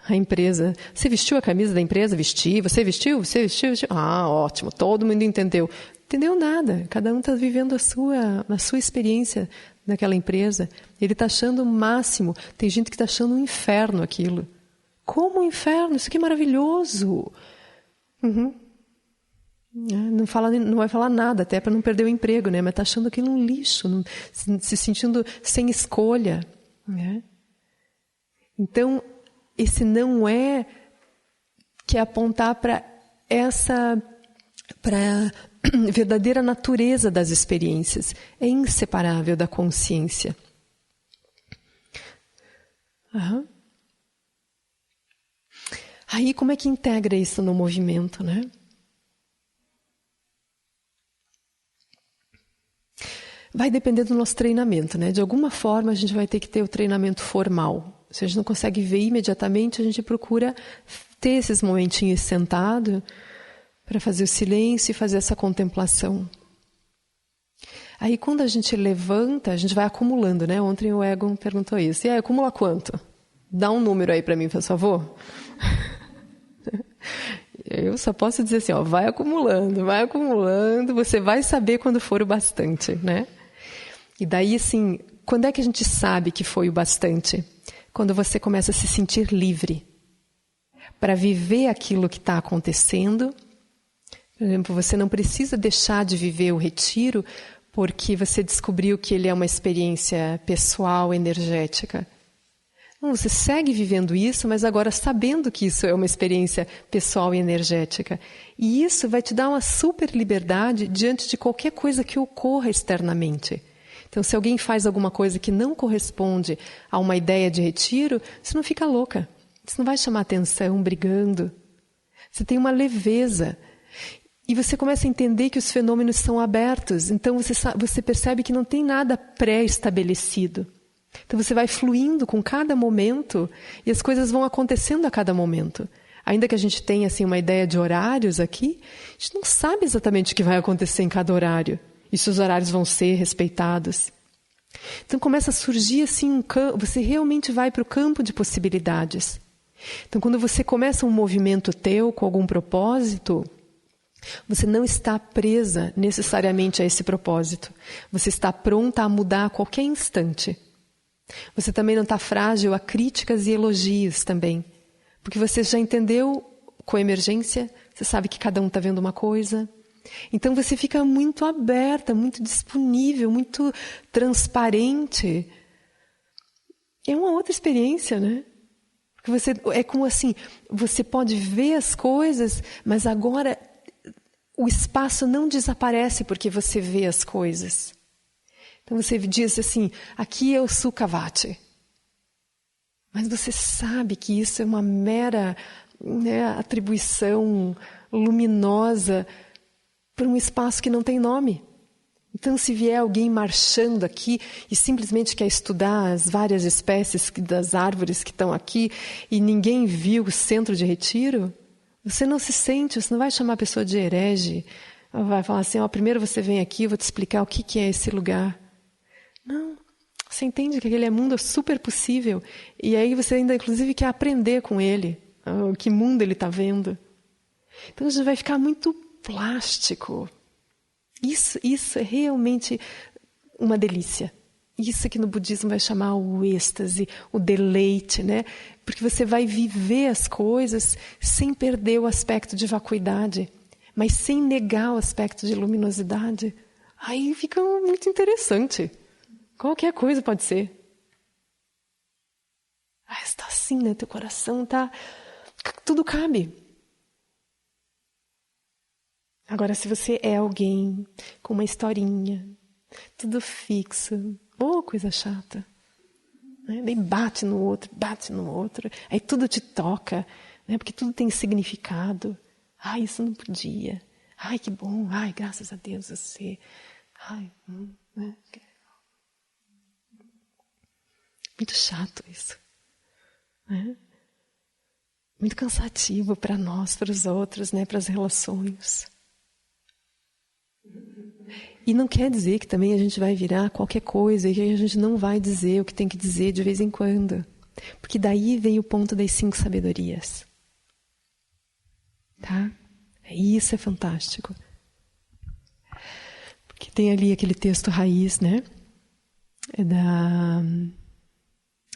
a empresa. Você vestiu a camisa da empresa? Vesti. Você vestiu? Você vestiu? Vestiu? Ah, ótimo, todo mundo entendeu. Entendeu nada, cada um está vivendo a sua experiência naquela empresa. Ele está achando o máximo. Tem gente que está achando um inferno aquilo. Como um inferno? Isso aqui é maravilhoso. Não vai falar nada, até para não perder o emprego, né? Mas está achando aquilo um lixo, se sentindo sem escolha. Né? Então, esse não é que é apontar para essa... para a verdadeira natureza das experiências. É inseparável da consciência. Aí, como é que integra isso no movimento, né? Vai depender do nosso treinamento, né? De alguma forma, a gente vai ter que ter o treinamento formal. Se a gente não consegue ver imediatamente, a gente procura ter esses momentinhos sentado para fazer o silêncio e fazer essa contemplação. Aí, quando a gente levanta, a gente vai acumulando, né? Ontem o Egon perguntou isso. E aí, acumula quanto? Dá um número aí para mim, por favor. Eu só posso dizer assim, vai acumulando, você vai saber quando for o bastante, né? E daí, assim, quando é que a gente sabe que foi o bastante? Quando você começa a se sentir livre para viver aquilo que está acontecendo. Por exemplo, você não precisa deixar de viver o retiro porque você descobriu que ele é uma experiência pessoal, energética. Não, você segue vivendo isso, mas agora sabendo que isso é uma experiência pessoal e energética. E isso vai te dar uma super liberdade diante de qualquer coisa que ocorra externamente. Então, se alguém faz alguma coisa que não corresponde a uma ideia de retiro, você não fica louca. Você não vai chamar atenção brigando. Você tem uma leveza. E você começa a entender que os fenômenos são abertos. Então você percebe que não tem nada pré-estabelecido. Então você vai fluindo com cada momento e as coisas vão acontecendo a cada momento. Ainda que a gente tenha assim, uma ideia de horários aqui, a gente não sabe exatamente o que vai acontecer em cada horário. E se os horários vão ser respeitados. Então começa a surgir assim, você realmente vai para o campo de possibilidades. Então quando você começa um movimento teu com algum propósito... Você não está presa necessariamente a esse propósito. Você está pronta a mudar a qualquer instante. Você também não está frágil a críticas e elogios também. Porque você já entendeu com a emergência, você sabe que cada um está vendo uma coisa. Então você fica muito aberta, muito disponível, muito transparente. É uma outra experiência, né? Porque é como assim, você pode ver as coisas, mas agora... O espaço não desaparece porque você vê as coisas. Então você diz assim, aqui é o Sukhavati. Mas você sabe que isso é uma mera atribuição luminosa para um espaço que não tem nome. Então se vier alguém marchando aqui e simplesmente quer estudar as várias espécies das árvores que estão aqui e ninguém viu o centro de retiro... Você não se sente, você não vai chamar a pessoa de herege, vai falar assim, primeiro você vem aqui, eu vou te explicar o que é esse lugar. Não, você entende que aquele mundo é super possível, e aí você ainda inclusive quer aprender com ele, que mundo ele está vendo. Então a gente vai ficar muito plástico. Isso é realmente uma delícia. Isso que no budismo vai chamar o êxtase, o deleite, né? Porque você vai viver as coisas sem perder o aspecto de vacuidade, mas sem negar o aspecto de luminosidade. Aí fica muito interessante. Qualquer coisa pode ser. Está assim, né? Teu coração está... Tudo cabe. Agora, se você é alguém com uma historinha, tudo fixo, coisa chata, né? Daí bate no outro, aí tudo te toca, né? Porque tudo tem significado. Ai, isso não podia. Ai, que bom. Ai, graças a Deus você. Ai, né? Muito chato isso, né? Muito cansativo para nós, para os outros, né? Para as relações. E não quer dizer que também a gente vai virar qualquer coisa e que a gente não vai dizer o que tem que dizer de vez em quando. Porque daí vem o ponto das 5 sabedorias. Tá? Isso é fantástico. Porque tem ali aquele texto raiz, né? É da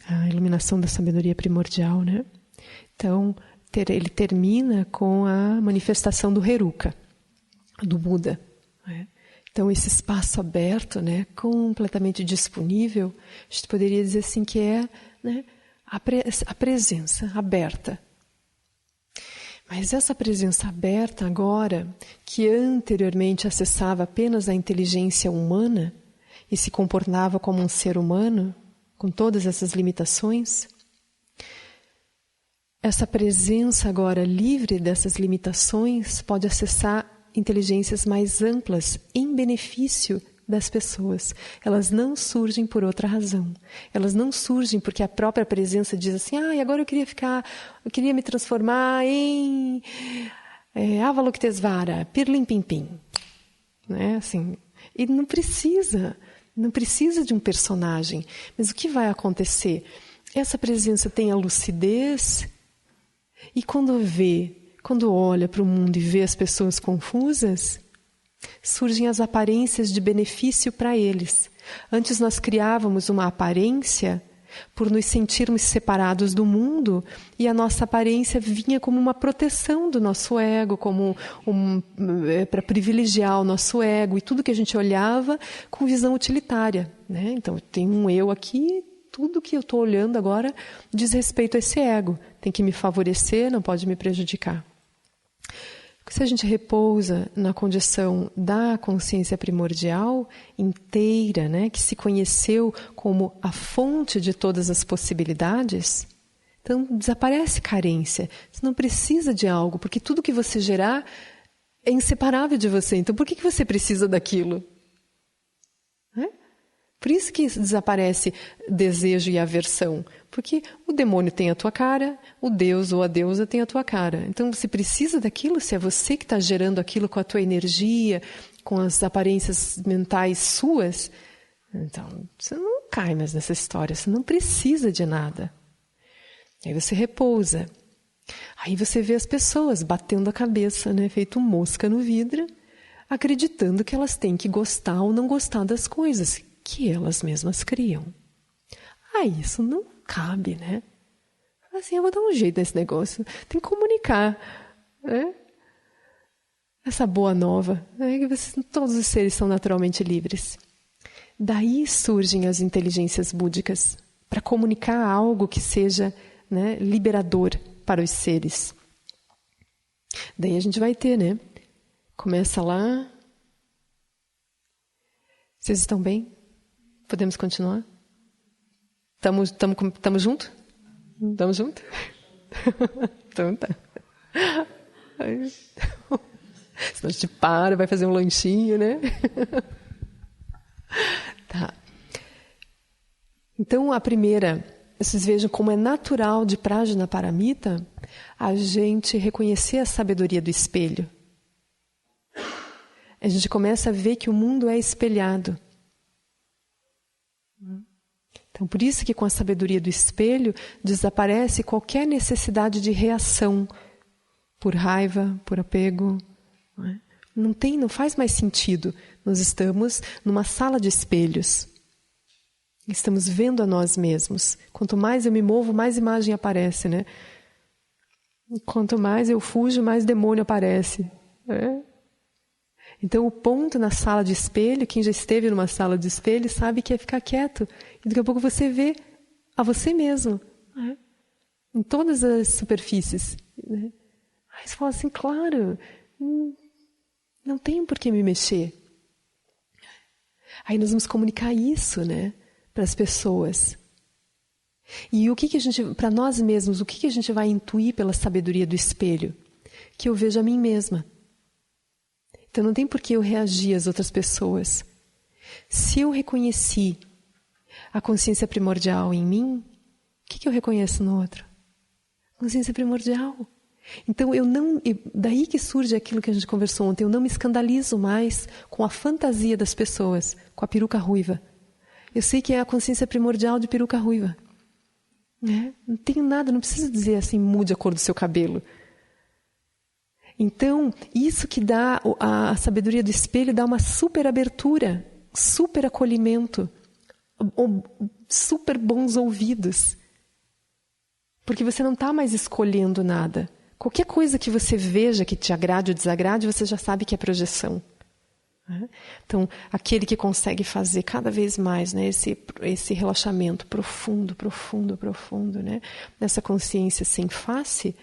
a iluminação da sabedoria primordial, né? Então, ele termina com a manifestação do Heruka, do Buda, né? Então, esse espaço aberto, né, completamente disponível, a gente poderia dizer assim que é, né, a presença aberta. Mas essa presença aberta agora, que anteriormente acessava apenas a inteligência humana e se comportava como um ser humano, com todas essas limitações, essa presença agora livre dessas limitações pode acessar inteligências mais amplas em benefício das pessoas. Elas não surgem por outra razão. Elas não surgem porque a própria presença diz assim, agora eu queria me transformar em Avalokitesvara, Pirlim Pim Pim. Né? Assim, e não precisa de um personagem. Mas o que vai acontecer? Essa presença tem a lucidez e quando olha para o mundo e vê as pessoas confusas, surgem as aparências de benefício para eles. Antes nós criávamos uma aparência por nos sentirmos separados do mundo e a nossa aparência vinha como uma proteção do nosso ego, como para privilegiar o nosso ego e tudo que a gente olhava com visão utilitária, né? Então tem um eu aqui, tudo que eu estou olhando agora diz respeito a esse ego, tem que me favorecer, não pode me prejudicar. Se a gente repousa na condição da consciência primordial inteira, né, que se conheceu como a fonte de todas as possibilidades, então desaparece carência. Você não precisa de algo, porque tudo que você gerar é inseparável de você. Então por que você precisa daquilo? Por isso que desaparece desejo e aversão. Porque o demônio tem a tua cara, o Deus ou a deusa tem a tua cara. Então você precisa daquilo, se é você que está gerando aquilo com a tua energia, com as aparências mentais suas, então você não cai mais nessa história, você não precisa de nada. Aí você repousa. Aí você vê as pessoas batendo a cabeça, né, feito mosca no vidro, acreditando que elas têm que gostar ou não gostar das coisas que elas mesmas criam. Isso não cabe, né? Assim, eu vou dar um jeito nesse negócio. Tem que comunicar, né? Essa boa nova, né? Que todos os seres são naturalmente livres. Daí surgem as inteligências búdicas para comunicar algo que seja, né, liberador para os seres. Daí a gente vai ter, né? Começa lá. Vocês estão bem? Podemos continuar? Estamos juntos? Estamos juntos? Então tá. Senão a gente para, vai fazer um lanchinho, né? Tá. Então a primeira, vocês vejam como é natural de Prajnaparamita a gente reconhecer a sabedoria do espelho. A gente começa a ver que o mundo é espelhado. Então, por isso que com a sabedoria do espelho desaparece qualquer necessidade de reação por raiva, por apego. Não faz mais sentido. Nós estamos numa sala de espelhos. Estamos vendo a nós mesmos. Quanto mais eu me movo, mais imagem aparece, né? Quanto mais eu fujo, mais demônio aparece. Então, o ponto na sala de espelho, quem já esteve numa sala de espelho sabe que é ficar quieto. E daqui a pouco você vê a você mesmo, né? Em todas as superfícies. Né? Aí você fala assim, claro, Não tenho por que me mexer. Aí nós vamos comunicar isso, né, para as pessoas. E o que a gente, para nós mesmos, o que a gente vai intuir pela sabedoria do espelho? Que eu vejo a mim mesma. Então não tem por que eu reagir às outras pessoas. Se eu reconheci a consciência primordial em mim, o que eu reconheço no outro? Consciência primordial. Então daí que surge aquilo que a gente conversou ontem, eu não me escandalizo mais com a fantasia das pessoas, com a peruca ruiva. Eu sei que é a consciência primordial de peruca ruiva. Né? Não tenho nada, não preciso dizer assim, mude a cor do seu cabelo. Então, isso que dá a sabedoria do espelho, dá uma super abertura, super acolhimento, super bons ouvidos. Porque você não está mais escolhendo nada. Qualquer coisa que você veja que te agrade ou desagrade, você já sabe que é projeção. Então, aquele que consegue fazer cada vez mais, né, esse relaxamento profundo, né, nessa consciência sem face,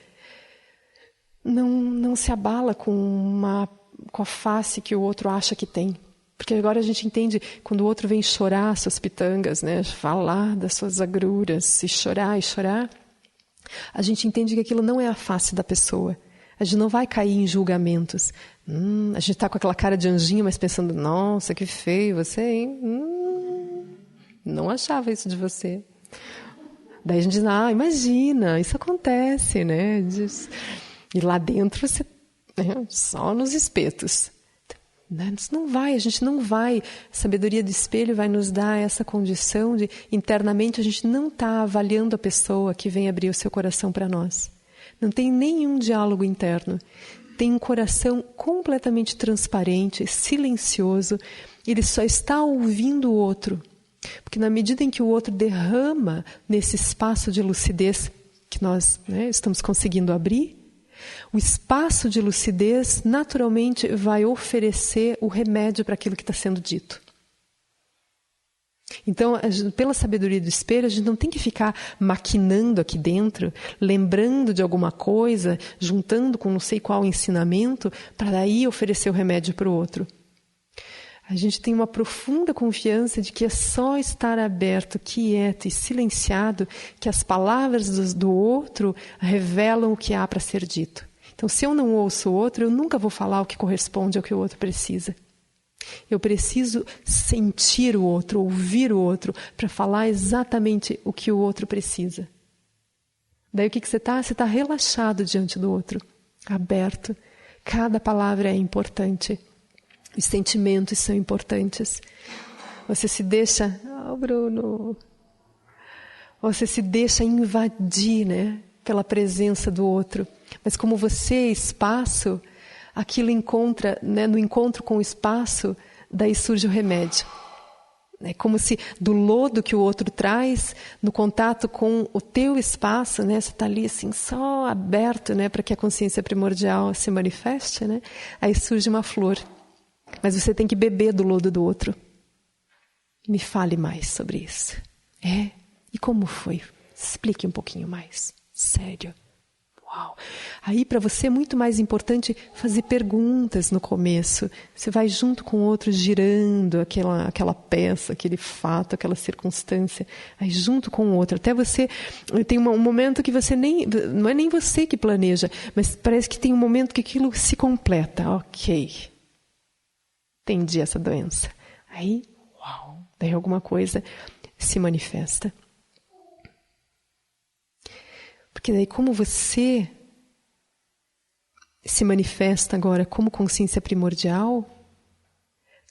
não se abala com a face que o outro acha que tem. Porque agora a gente entende, quando o outro vem chorar suas pitangas, né, falar das suas agruras, e chorar, a gente entende que aquilo não é a face da pessoa. A gente não vai cair em julgamentos. A gente está com aquela cara de anjinho, mas pensando, nossa, que feio você, hein? Não achava isso de você. Daí a gente diz, imagina, isso acontece, né? E lá dentro, você, né, só nos espetos. A gente não vai. A sabedoria do espelho vai nos dar essa condição de, internamente, a gente não está avaliando a pessoa que vem abrir o seu coração para nós. Não tem nenhum diálogo interno. Tem um coração completamente transparente, silencioso. Ele só está ouvindo o outro. Porque na medida em que o outro derrama nesse espaço de lucidez que nós, né, estamos conseguindo abrir, o espaço de lucidez naturalmente vai oferecer o remédio para aquilo que está sendo dito. Então, pela sabedoria do espelho, a gente não tem que ficar maquinando aqui dentro, lembrando de alguma coisa, juntando com não sei qual ensinamento, para daí oferecer o remédio para o outro. A gente tem uma profunda confiança de que é só estar aberto, quieto e silenciado que as palavras do outro revelam o que há para ser dito. Então, se eu não ouço o outro, eu nunca vou falar o que corresponde ao que o outro precisa. Eu preciso sentir o outro, ouvir o outro, para falar exatamente o que o outro precisa. Daí o que você está? Você está relaxado diante do outro, aberto. Cada palavra é importante. Os sentimentos são importantes. Você se deixa... Bruno! Você se deixa invadir, né, pela presença do outro. Mas como você é espaço, aquilo encontra, né, no encontro com o espaço, daí surge o remédio. É como se do lodo que o outro traz, no contato com o teu espaço, né, você está ali assim, só aberto, né, para que a consciência primordial se manifeste, né, aí surge uma flor. Mas você tem que beber do lodo do outro. Me fale mais sobre isso. E como foi? Explique um pouquinho mais. Sério. Uau. Aí para você é muito mais importante fazer perguntas no começo. Você vai junto com o outro girando aquela peça, aquele fato, aquela circunstância. Aí junto com o outro. Até você tem um momento que você não é nem você que planeja, mas parece que tem um momento que aquilo se completa. Ok. Entendi essa doença. Aí, uau, daí alguma coisa se manifesta. Porque daí como você se manifesta agora como consciência primordial,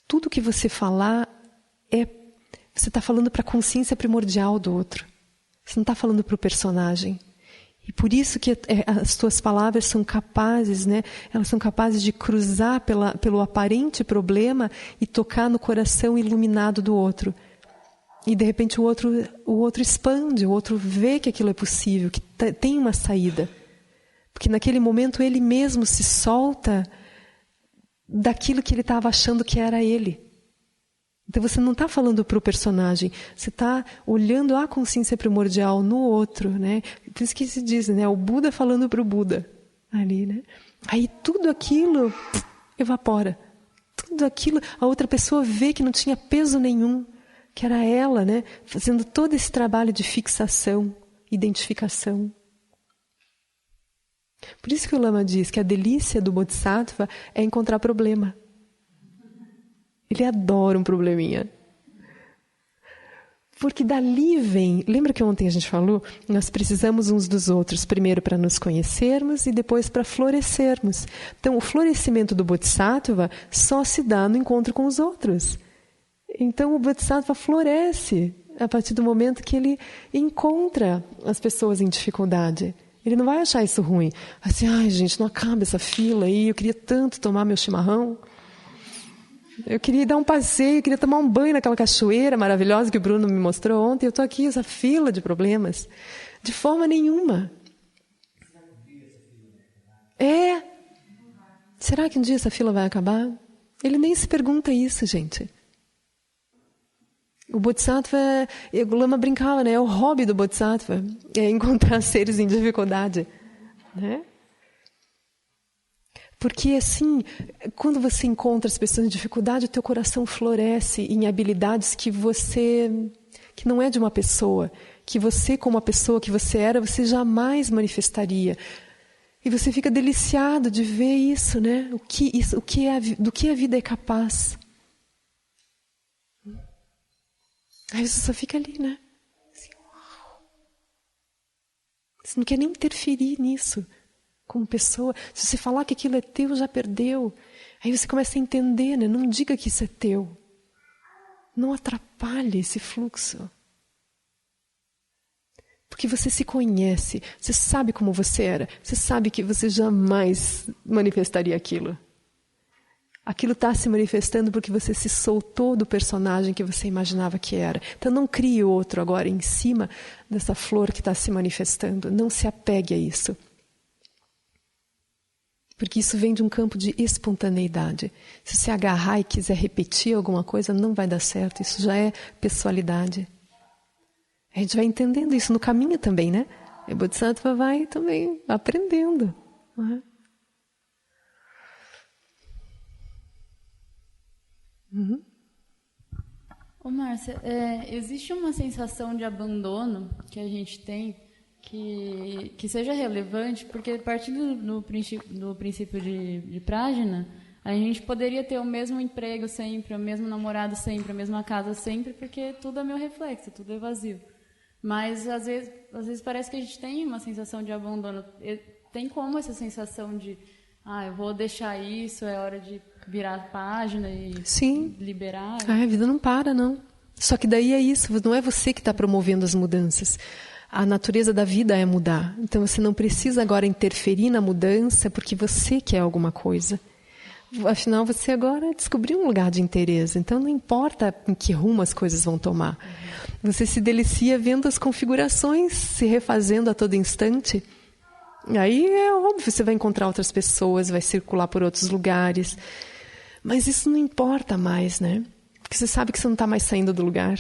tudo que você falar você está falando para a consciência primordial do outro. Você não está falando para o personagem. E por isso que as tuas palavras são capazes, né? Elas são capazes de cruzar pelo aparente problema e tocar no coração iluminado do outro. E de repente o outro expande, o outro vê que aquilo é possível, que tem uma saída. Porque naquele momento ele mesmo se solta daquilo que ele estava achando que era ele. Então você não está falando para o personagem, você está olhando a consciência primordial no outro, né? Por isso que se diz, né? O Buda falando para o Buda ali, né? Aí tudo aquilo evapora. tudo aquilo, a outra pessoa vê que não tinha peso nenhum, que era ela, né, fazendo todo esse trabalho de fixação, identificação. Por isso que o Lama diz que a delícia do Bodhisattva é encontrar problema. Ele adora um probleminha. Porque dali vem... Lembra que ontem a gente falou? Nós precisamos uns dos outros, primeiro para nos conhecermos e depois para florescermos. Então, o florescimento do Bodhisattva só se dá no encontro com os outros. Então, o Bodhisattva floresce a partir do momento que ele encontra as pessoas em dificuldade. Ele não vai achar isso ruim. Assim, ai gente, não acaba essa fila aí, eu queria tanto tomar meu chimarrão. Eu queria dar um passeio, eu queria tomar um banho naquela cachoeira maravilhosa que o Bruno me mostrou ontem. Eu estou aqui, essa fila de problemas. De forma nenhuma. Será que um dia essa fila vai acabar? Ele nem se pergunta isso, gente. O Bodhisattva, o Lama brincava, né? É o hobby do Bodhisattva, é encontrar seres em dificuldade, né? Porque assim, quando você encontra as pessoas em dificuldade, o teu coração floresce em habilidades que não é de uma pessoa, que você, como a pessoa que você era, você jamais manifestaria. E você fica deliciado de ver isso, né? Do que a vida é capaz. Aí você só fica ali, né? Assim, uau. Você não quer nem interferir nisso como pessoa. Se você falar que aquilo é teu, já perdeu. Aí você começa a entender, né? Não diga que isso é teu. Não atrapalhe esse fluxo. Porque você se conhece, você sabe como você era, você sabe que você jamais manifestaria aquilo. Aquilo está se manifestando porque você se soltou do personagem que você imaginava que era. Então não crie outro agora em cima dessa flor que está se manifestando. Não se apegue a isso. Porque isso vem de um campo de espontaneidade. Se você agarrar e quiser repetir alguma coisa, não vai dar certo. Isso já é pessoalidade. A gente vai entendendo isso no caminho também, né? E o Bodhisattva vai também aprendendo. Não é? Ô Márcia, existe uma sensação de abandono que a gente tem que seja relevante, porque partindo do princípio de Prajna, a gente poderia ter o mesmo emprego sempre, o mesmo namorado sempre, a mesma casa sempre, porque tudo é meu reflexo, tudo é vazio. Mas às vezes parece que a gente tem uma sensação de abandono. Tem como essa sensação de eu vou deixar isso, é hora de virar a página e Sim. Liberar? A vida não para, não. Só que daí é isso, não é você que está promovendo as mudanças. A natureza da vida é mudar. Então você não precisa agora interferir na mudança porque você quer alguma coisa. Afinal, você agora descobriu um lugar de interesse. Então não importa em que rumo as coisas vão tomar. Você se delicia vendo as configurações se refazendo a todo instante. Aí é óbvio, você vai encontrar outras pessoas, vai circular por outros lugares. Mas isso não importa mais, né? Porque você sabe que você não está mais saindo do lugar.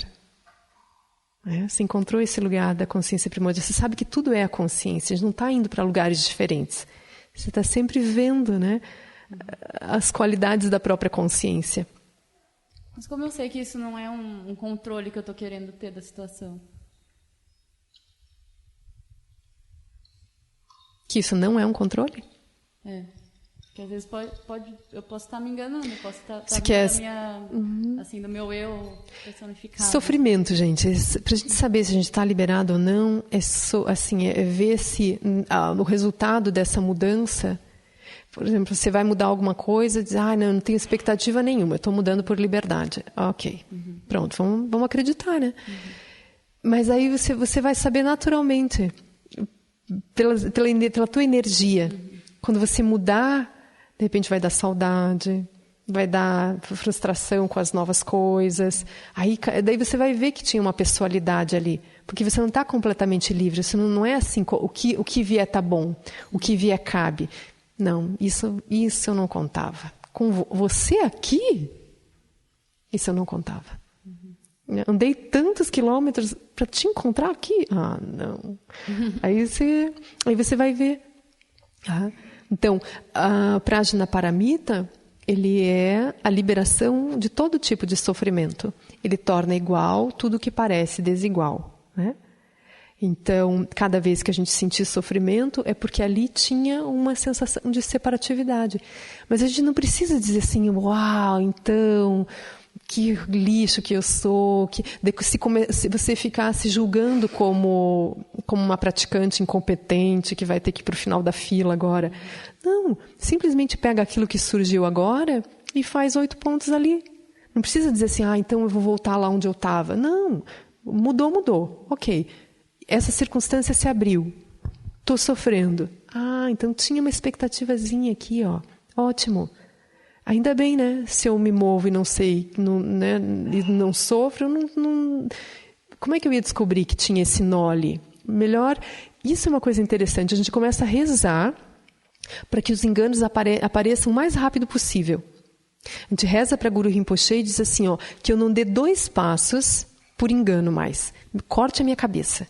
Você encontrou esse lugar da consciência primordial. Você sabe que tudo é a consciência. A gente não está indo para lugares diferentes. Você está sempre vendo, né, as qualidades da própria consciência. Mas como eu sei que isso não é um controle que eu estou querendo ter da situação? Que isso não é um controle? Porque às vezes eu posso estar me enganando, eu posso estar do meu eu personificado. Sofrimento, gente. Para a gente saber se a gente está liberado ou não, é ver se o resultado dessa mudança. Por exemplo, você vai mudar alguma coisa e diz, não tenho expectativa nenhuma, eu estou mudando por liberdade. Ok, pronto, vamos acreditar, né? Mas aí você vai saber naturalmente, pela tua energia. Quando você mudar, de repente vai dar saudade, vai dar frustração com as novas coisas. Daí você vai ver que tinha uma pessoalidade ali. Porque você não está completamente livre. Você não é assim, o que vier está bom, o que vier cabe. Não, isso eu não contava. Com você aqui, isso eu não contava. Andei tantos quilômetros para te encontrar aqui. Não. Aí você vai ver. Então, a Prajna Paramita ele é a liberação de todo tipo de sofrimento. Ele torna igual tudo que parece desigual, né? Então, cada vez que a gente sentir sofrimento, é porque ali tinha uma sensação de separatividade. Mas a gente não precisa dizer assim, uau, então, que lixo que eu sou. Se você ficar se julgando como uma praticante incompetente que vai ter que ir para o final da fila agora. Não, simplesmente pega aquilo que surgiu agora e faz 8 pontos ali. Não precisa dizer assim, então eu vou voltar lá onde eu estava. Não, mudou. Ok. Essa circunstância se abriu. Estou sofrendo. Então tinha uma expectativazinha aqui, ó. Ótimo. Ainda bem, né? Se eu me movo e não sei, né? E não sofro, como é que eu ia descobrir que tinha esse nó ali? Melhor, isso é uma coisa interessante. A gente começa a rezar para que os enganos apareçam o mais rápido possível. A gente reza para Guru Rinpoche e diz assim, ó, que eu não dê 2 passos por engano mais. Corte a minha cabeça.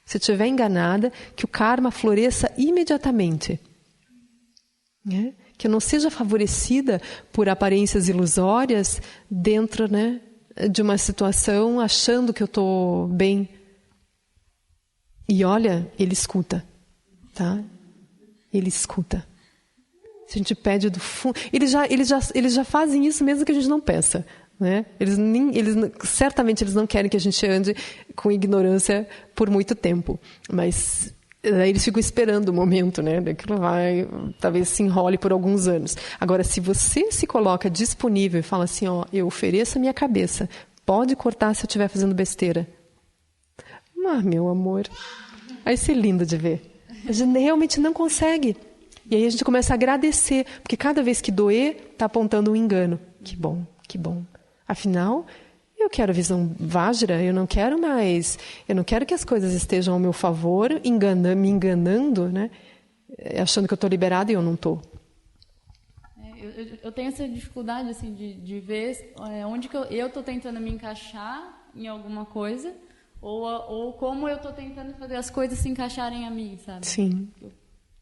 Se eu estiver enganada, que o karma floresça imediatamente. Né? Que eu não seja favorecida por aparências ilusórias dentro, né, de uma situação achando que eu estou bem. E olha, ele escuta. Tá? Ele escuta. Se a gente pede do fundo... Eles já fazem isso mesmo que a gente não peça. Né? Certamente eles não querem que a gente ande com ignorância por muito tempo, mas eles ficam esperando o momento, né? Daquilo talvez se enrole por alguns anos. Agora, se você se coloca disponível e fala assim, ó, eu ofereço a minha cabeça, pode cortar se eu estiver fazendo besteira. Meu amor, vai ser lindo de ver. A gente realmente não consegue. E aí a gente começa a agradecer, porque cada vez que doer, está apontando um engano. Que bom, que bom. Afinal, eu quero a visão Vajra, eu não quero que as coisas estejam ao meu favor, me enganando, né? Achando que eu estou liberada e eu não estou. Eu tenho essa dificuldade assim, de ver onde que eu estou tentando me encaixar em alguma coisa ou como eu estou tentando fazer as coisas se encaixarem a mim, sabe? Sim.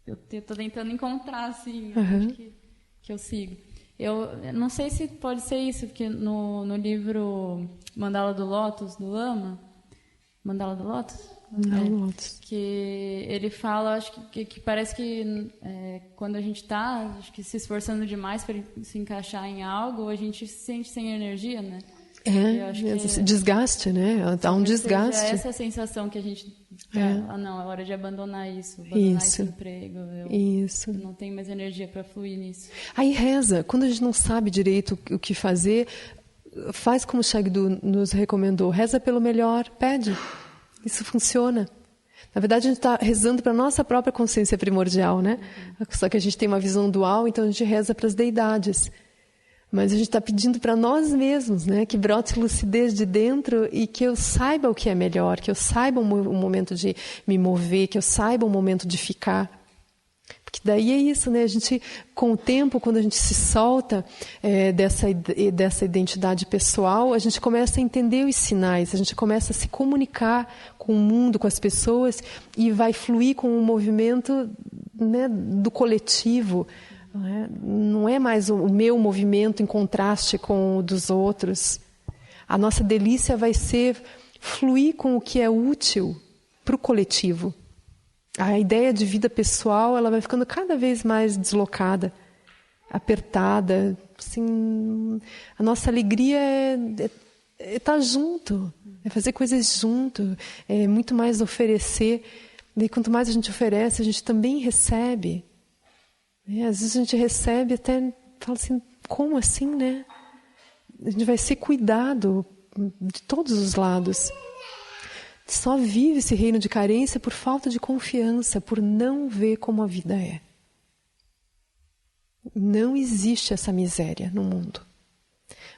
Eu estou tentando encontrar assim, onde que eu sigo. Eu não sei se pode ser isso, porque no livro Mandala do Lótus, do Lama, Mandala do Lótus? Lótus. Que ele fala, acho que parece que quando a gente está se esforçando demais para se encaixar em algo, a gente se sente sem energia, né? Desgaste, né? Dá um desgaste. Essa sensação que a gente... não, é hora de abandonar isso. Esse emprego. Eu não tenho mais energia para fluir nisso. Aí reza. Quando a gente não sabe direito o que fazer, faz como o Shagdu nos recomendou. Reza pelo melhor, pede. Isso funciona. Na verdade, a gente está rezando para a nossa própria consciência primordial, né? Só que a gente tem uma visão dual, então a gente reza para as deidades. Mas a gente está pedindo para nós mesmos, né, que brote lucidez de dentro e que eu saiba o que é melhor, que eu saiba o momento de me mover, que eu saiba o momento de ficar. Porque daí é isso, né? A gente, com o tempo, quando a gente se solta dessa identidade pessoal, a gente começa a entender os sinais, a gente começa a se comunicar com o mundo, com as pessoas e vai fluir com o movimento, né, do coletivo. Não é mais o meu movimento em contraste com o dos outros. A nossa delícia vai ser fluir com o que é útil para o coletivo. A ideia de vida pessoal ela vai ficando cada vez mais deslocada, apertada. Assim, a nossa alegria é estar junto, é fazer coisas junto, é muito mais oferecer. E quanto mais a gente oferece, a gente também recebe. Às vezes a gente recebe até fala assim, como assim, né? A gente vai ser cuidado de todos os lados. Só vive esse reino de carência por falta de confiança, por não ver como a vida é. Não existe essa miséria no mundo.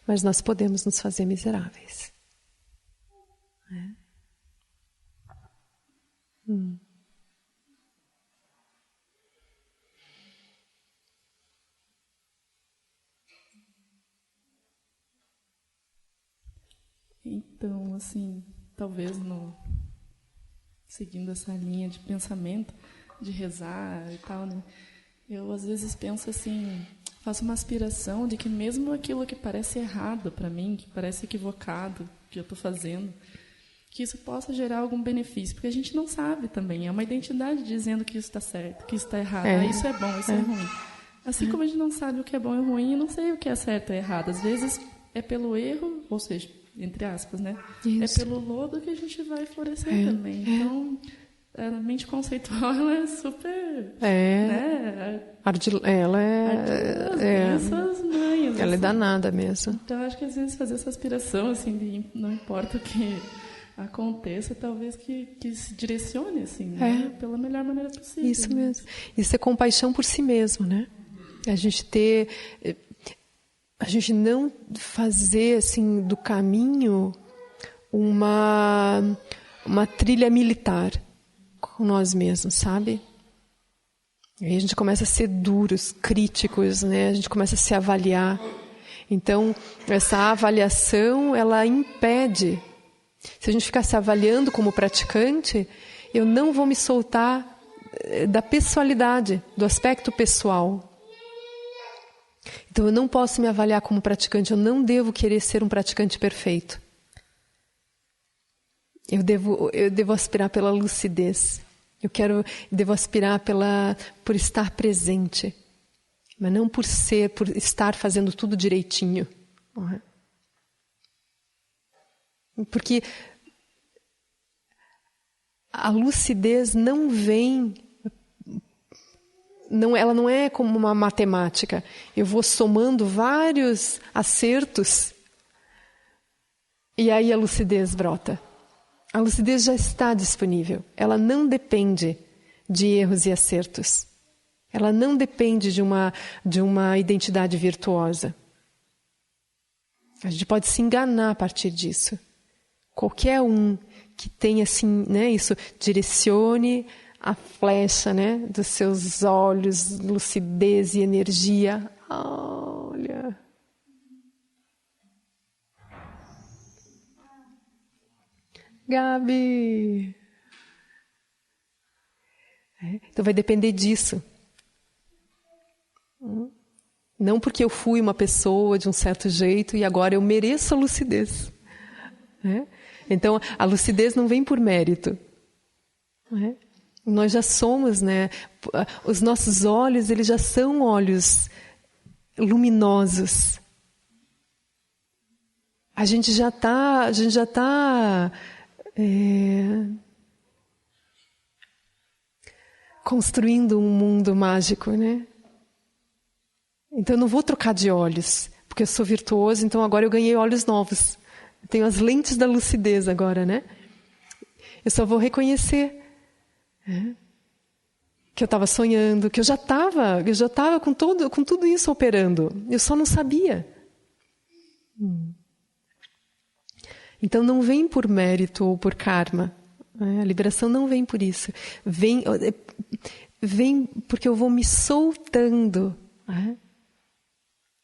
Mas nós podemos nos fazer miseráveis. Então, assim, talvez seguindo essa linha de pensamento, de rezar e tal, né? Eu às vezes penso assim, faço uma aspiração de que mesmo aquilo que parece errado para mim, que parece equivocado, que eu estou fazendo, que isso possa gerar algum benefício, porque a gente não sabe também. É uma identidade dizendo que isso está certo, que isso está errado. Isso é bom, isso é ruim. Assim como a gente não sabe o que é bom e ruim, eu não sei o que é certo e errado. Às vezes é pelo erro, ou seja, entre aspas, né? Isso. É pelo lodo que a gente vai florescer também. Então, a mente conceitual, ela é super... né? Ela é... essas manhas. Ela é danada mesmo. Então, acho que às vezes fazer essa aspiração, assim, de não importa o que aconteça, talvez que se direcione, assim, né? Pela melhor maneira possível. Isso mesmo. Isso é compaixão por si mesmo, né? A gente não fazer, assim, do caminho uma trilha militar com nós mesmos, sabe? Aí a gente começa a ser duros, críticos, né? A gente começa a se avaliar. Então, essa avaliação, ela impede. Se a gente ficar se avaliando como praticante, eu não vou me soltar da pessoalidade, do aspecto pessoal. Então, eu não posso me avaliar como praticante, eu não devo querer ser um praticante perfeito. Eu devo aspirar pela lucidez. Devo aspirar por estar presente, mas não por estar fazendo tudo direitinho. Porque a lucidez não vem... ela não é como uma matemática. Eu vou somando vários acertos e aí a lucidez brota. A lucidez já está disponível. Ela não depende de erros e acertos. Ela não depende de uma identidade virtuosa. A gente pode se enganar a partir disso. Qualquer um que tenha assim, né, isso, direcione a flecha, né, dos seus olhos, lucidez e energia. Olha. Gabi. Então vai depender disso. Não porque eu fui uma pessoa de um certo jeito e agora eu mereço a lucidez. Então a lucidez não vem por mérito. Nós já somos, né? Os nossos olhos, eles já são olhos luminosos. A gente já está construindo um mundo mágico, né? Então eu não vou trocar de olhos, porque eu sou virtuoso, então agora eu ganhei olhos novos. Eu tenho as lentes da lucidez agora, né? Eu só vou reconhecer que eu estava sonhando, que eu já estava com tudo isso operando. Eu só não sabia. Então não vem por mérito ou por karma. A liberação não vem por isso. Vem porque eu vou me soltando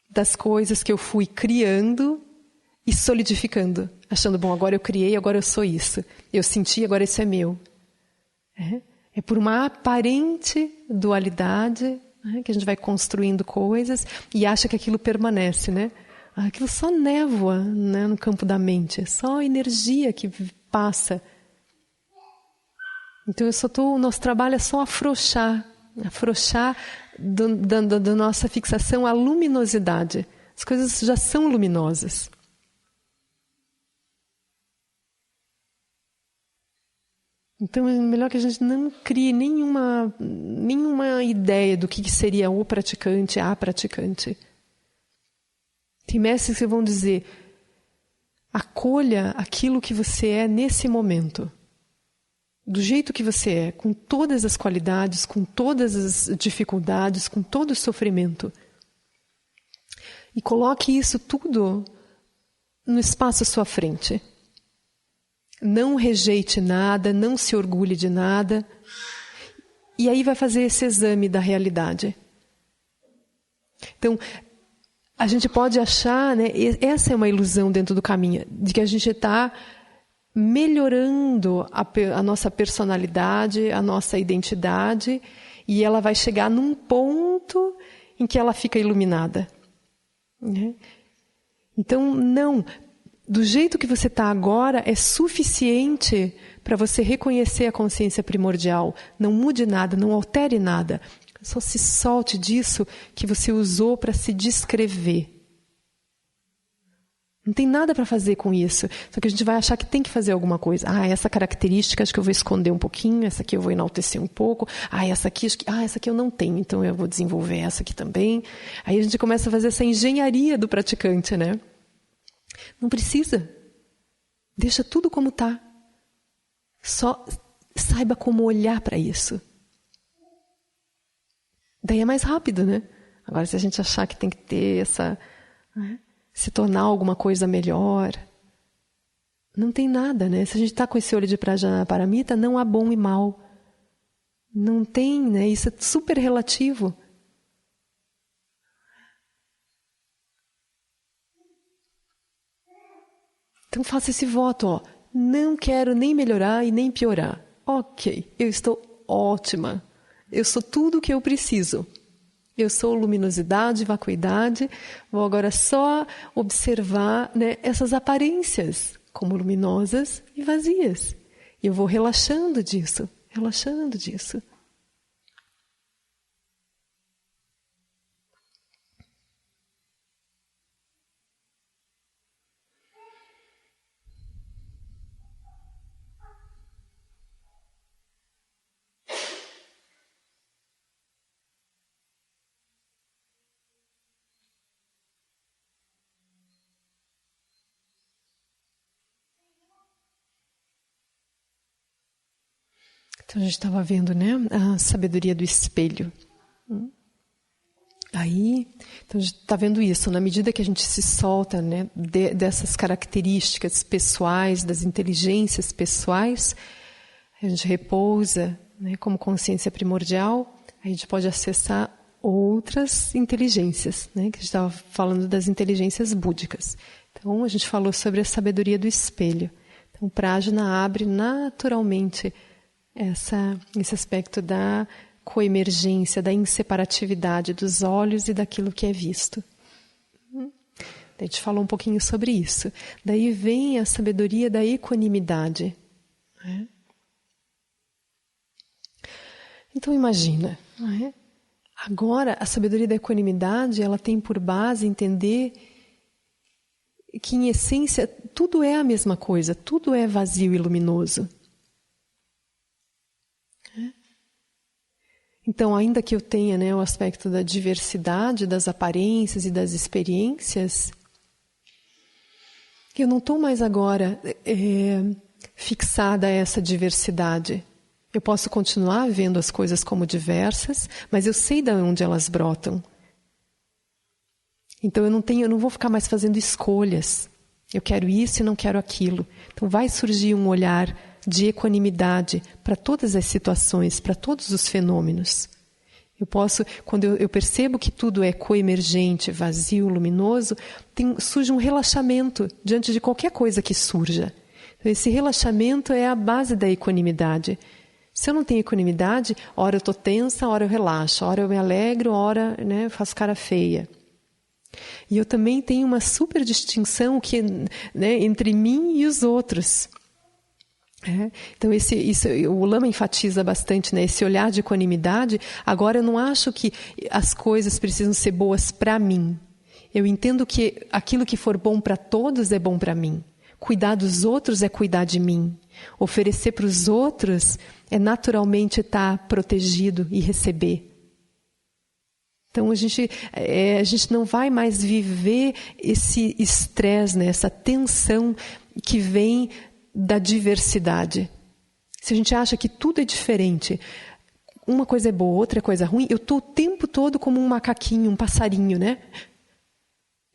das coisas que eu fui criando e solidificando. Achando, bom, agora eu criei, agora eu sou isso. Eu senti, agora isso é meu. É por uma aparente dualidade que a gente vai construindo coisas e acha que aquilo permanece, né? Aquilo só névoa, né, no campo da mente. É só energia que passa. Então o nosso trabalho é só afrouxar da nossa fixação à luminosidade. As coisas já são luminosas. Então é melhor que a gente não crie nenhuma ideia do que seria o praticante, a praticante. Tem mestres que vão dizer: acolha aquilo que você é nesse momento. Do jeito que você é, com todas as qualidades, com todas as dificuldades, com todo o sofrimento. E coloque isso tudo no espaço à sua frente. Não rejeite nada, não se orgulhe de nada. E aí vai fazer esse exame da realidade. Então, a gente pode achar, né, essa é uma ilusão dentro do caminho, de que a gente está melhorando a nossa personalidade, a nossa identidade, e ela vai chegar num ponto em que ela fica iluminada. Né? Então, não. Do jeito que você está agora é suficiente para você reconhecer a consciência primordial. Não mude nada, não altere nada. Só se solte disso que você usou para se descrever. Não tem nada para fazer com isso. Só que a gente vai achar que tem que fazer alguma coisa. Essa característica acho que eu vou esconder um pouquinho, essa aqui eu vou enaltecer um pouco. Essa aqui eu não tenho, então eu vou desenvolver essa aqui também. Aí a gente começa a fazer essa engenharia do praticante, né? Não precisa. Deixa tudo como está. Só saiba como olhar para isso. Daí é mais rápido, né? Agora, se a gente achar que tem que ter essa... se tornar alguma coisa melhor, não tem nada, né? Se a gente está com esse olho de Prajnaparamita, não há bom e mal. Não tem, né? Isso é super relativo. Então faça esse voto, não quero nem melhorar e nem piorar. Ok, eu estou ótima. Eu sou tudo o que eu preciso. Eu sou luminosidade, vacuidade. Vou agora só observar, né, essas aparências como luminosas e vazias. E eu vou relaxando disso, relaxando disso. Então a gente estava vendo, né, a sabedoria do espelho. Aí, então a gente está vendo isso, na medida que a gente se solta, né, dessas características pessoais, das inteligências pessoais, a gente repousa, né, como consciência primordial, a gente pode acessar outras inteligências, né, que a gente estava falando das inteligências búdicas. Então a gente falou sobre a sabedoria do espelho. Então Prajna abre naturalmente esse aspecto da coemergência, da inseparatividade dos olhos e daquilo que é visto. A gente falou um pouquinho sobre isso. Daí vem a sabedoria da equanimidade. Né? Então imagina, né? Agora a sabedoria da equanimidade, ela tem por base entender que em essência tudo é a mesma coisa, tudo é vazio e luminoso. Então, ainda que eu tenha, né, o aspecto da diversidade, das aparências e das experiências, eu não estou mais agora fixada a essa diversidade. Eu posso continuar vendo as coisas como diversas, mas eu sei de onde elas brotam. Então, eu não vou ficar mais fazendo escolhas. Eu quero isso e não quero aquilo. Então, vai surgir um olhar de equanimidade para todas as situações, para todos os fenômenos. Eu posso, quando eu percebo que tudo é coemergente, vazio, luminoso, surge um relaxamento diante de qualquer coisa que surja. Então, esse relaxamento é a base da equanimidade. Se eu não tenho equanimidade, ora eu estou tensa, ora eu relaxo, ora eu me alegro, ora, né, eu faço cara feia. E eu também tenho uma super distinção né, entre mim e os outros. Então isso o Lama enfatiza bastante, né, esse olhar de equanimidade. Agora eu não acho que as coisas precisam ser boas para mim. Eu entendo que aquilo que for bom para todos é bom para mim. Cuidar dos outros é cuidar de mim. Oferecer para os outros é naturalmente estar protegido e receber. Então a gente não vai mais viver esse estresse, né, essa tensão que vem da diversidade. Se a gente acha que tudo é diferente, uma coisa é boa, outra coisa é ruim, eu estou o tempo todo como um macaquinho, um passarinho, né?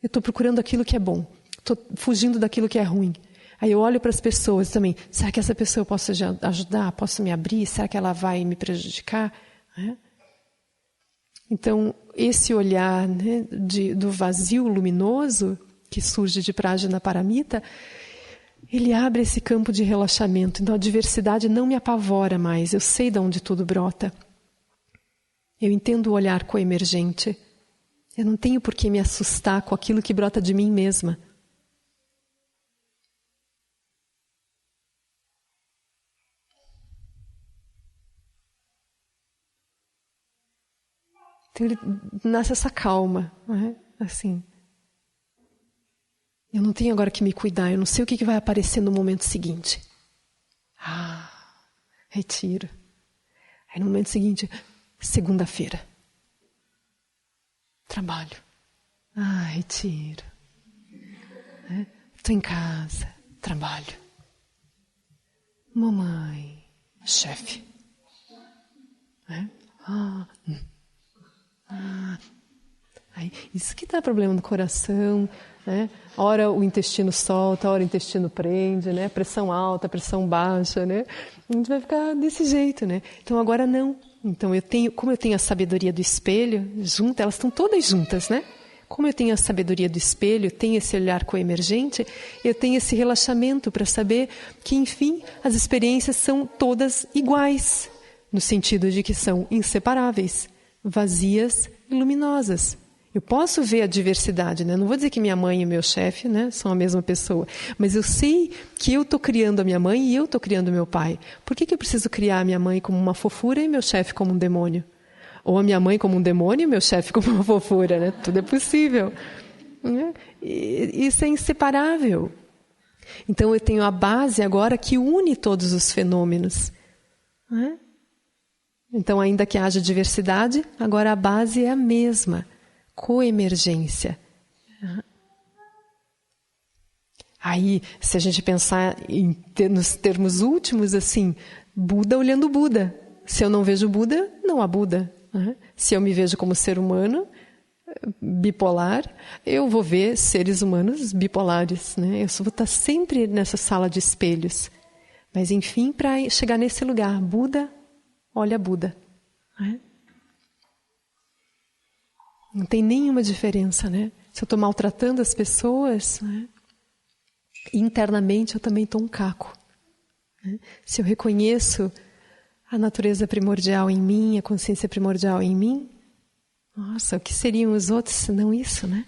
Eu estou procurando aquilo que é bom, estou fugindo daquilo que é ruim. Aí eu olho para as pessoas também, será que essa pessoa eu posso ajudar? Posso me abrir? Será que ela vai me prejudicar? Então, esse olhar, né, do vazio luminoso que surge de Prajnaparamita, ele abre esse campo de relaxamento. Então a diversidade não me apavora mais. Eu sei de onde tudo brota. Eu entendo o olhar coemergente. Eu não tenho por que me assustar com aquilo que brota de mim mesma. Então ele nasce essa calma, não é? Assim. Eu não tenho agora que me cuidar, eu não sei o que vai aparecer no momento seguinte. Retiro. Aí no momento seguinte, segunda-feira. Trabalho. Retiro. Estou em casa. Trabalho. Mamãe. Chefe. Aí, isso que dá problema no coração, né? Ora o intestino solta, ora o intestino prende, né? Pressão alta, pressão baixa, né? A gente vai ficar desse jeito, né? Então agora não. Então como eu tenho a sabedoria do espelho, elas estão todas juntas, né? Como eu tenho a sabedoria do espelho, tenho esse olhar coemergente, eu tenho esse relaxamento para saber que, enfim, as experiências são todas iguais, no sentido de que são inseparáveis, vazias e luminosas. Eu posso ver a diversidade, né? Não vou dizer que minha mãe e meu chefe, né, são a mesma pessoa, mas eu sei que eu estou criando a minha mãe e eu estou criando o meu pai. Por que eu preciso criar a minha mãe como uma fofura e meu chefe como um demônio? Ou a minha mãe como um demônio e meu chefe como uma fofura, né? Tudo é possível. Né? Isso é inseparável. Então eu tenho a base agora que une todos os fenômenos. Né? Então, ainda que haja diversidade, agora a base é a mesma. Coemergência. Aí, se a gente pensar nos termos últimos, assim, Buda olhando Buda. Se eu não vejo Buda, não há Buda. Se eu me vejo como ser humano, bipolar, eu vou ver seres humanos bipolares. Né? Eu vou estar sempre nessa sala de espelhos. Mas, enfim, para chegar nesse lugar, Buda, olha Buda. Não tem nenhuma diferença, né? Se eu estou maltratando as pessoas, né? Internamente eu também estou um caco. Né? Se eu reconheço a natureza primordial em mim, a consciência primordial em mim, nossa, o que seriam os outros se não isso, né?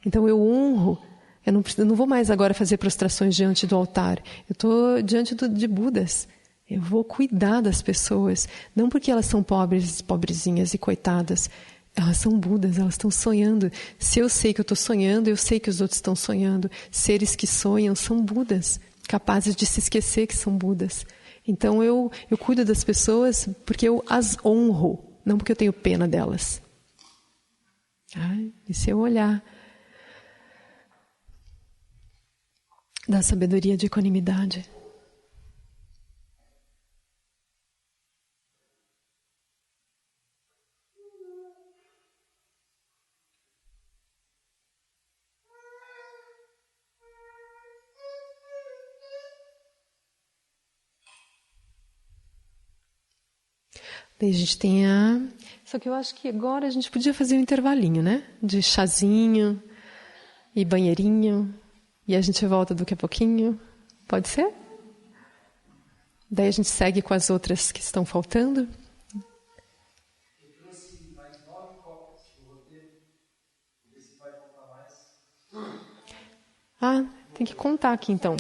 Então eu honro, eu não vou mais agora fazer prostrações diante do altar, eu estou diante de Budas. Eu vou cuidar das pessoas, não porque elas são pobres, pobrezinhas e coitadas. Elas são Budas, elas estão sonhando. Se eu sei que eu estou sonhando, eu sei que os outros estão sonhando. Seres que sonham são Budas, capazes de se esquecer que são Budas. Então eu cuido das pessoas porque eu as honro, não porque eu tenho pena delas. Esse é o olhar da sabedoria de equanimidade. Daí a gente tem Só que eu acho que agora a gente podia fazer um intervalinho, né? De chazinho e banheirinho. E a gente volta daqui a pouquinho. Pode ser? Daí a gente segue com as outras que estão faltando. Eu trouxe mais 9 copos do roteiro. Vê se vai faltar mais. Tem que contar aqui então.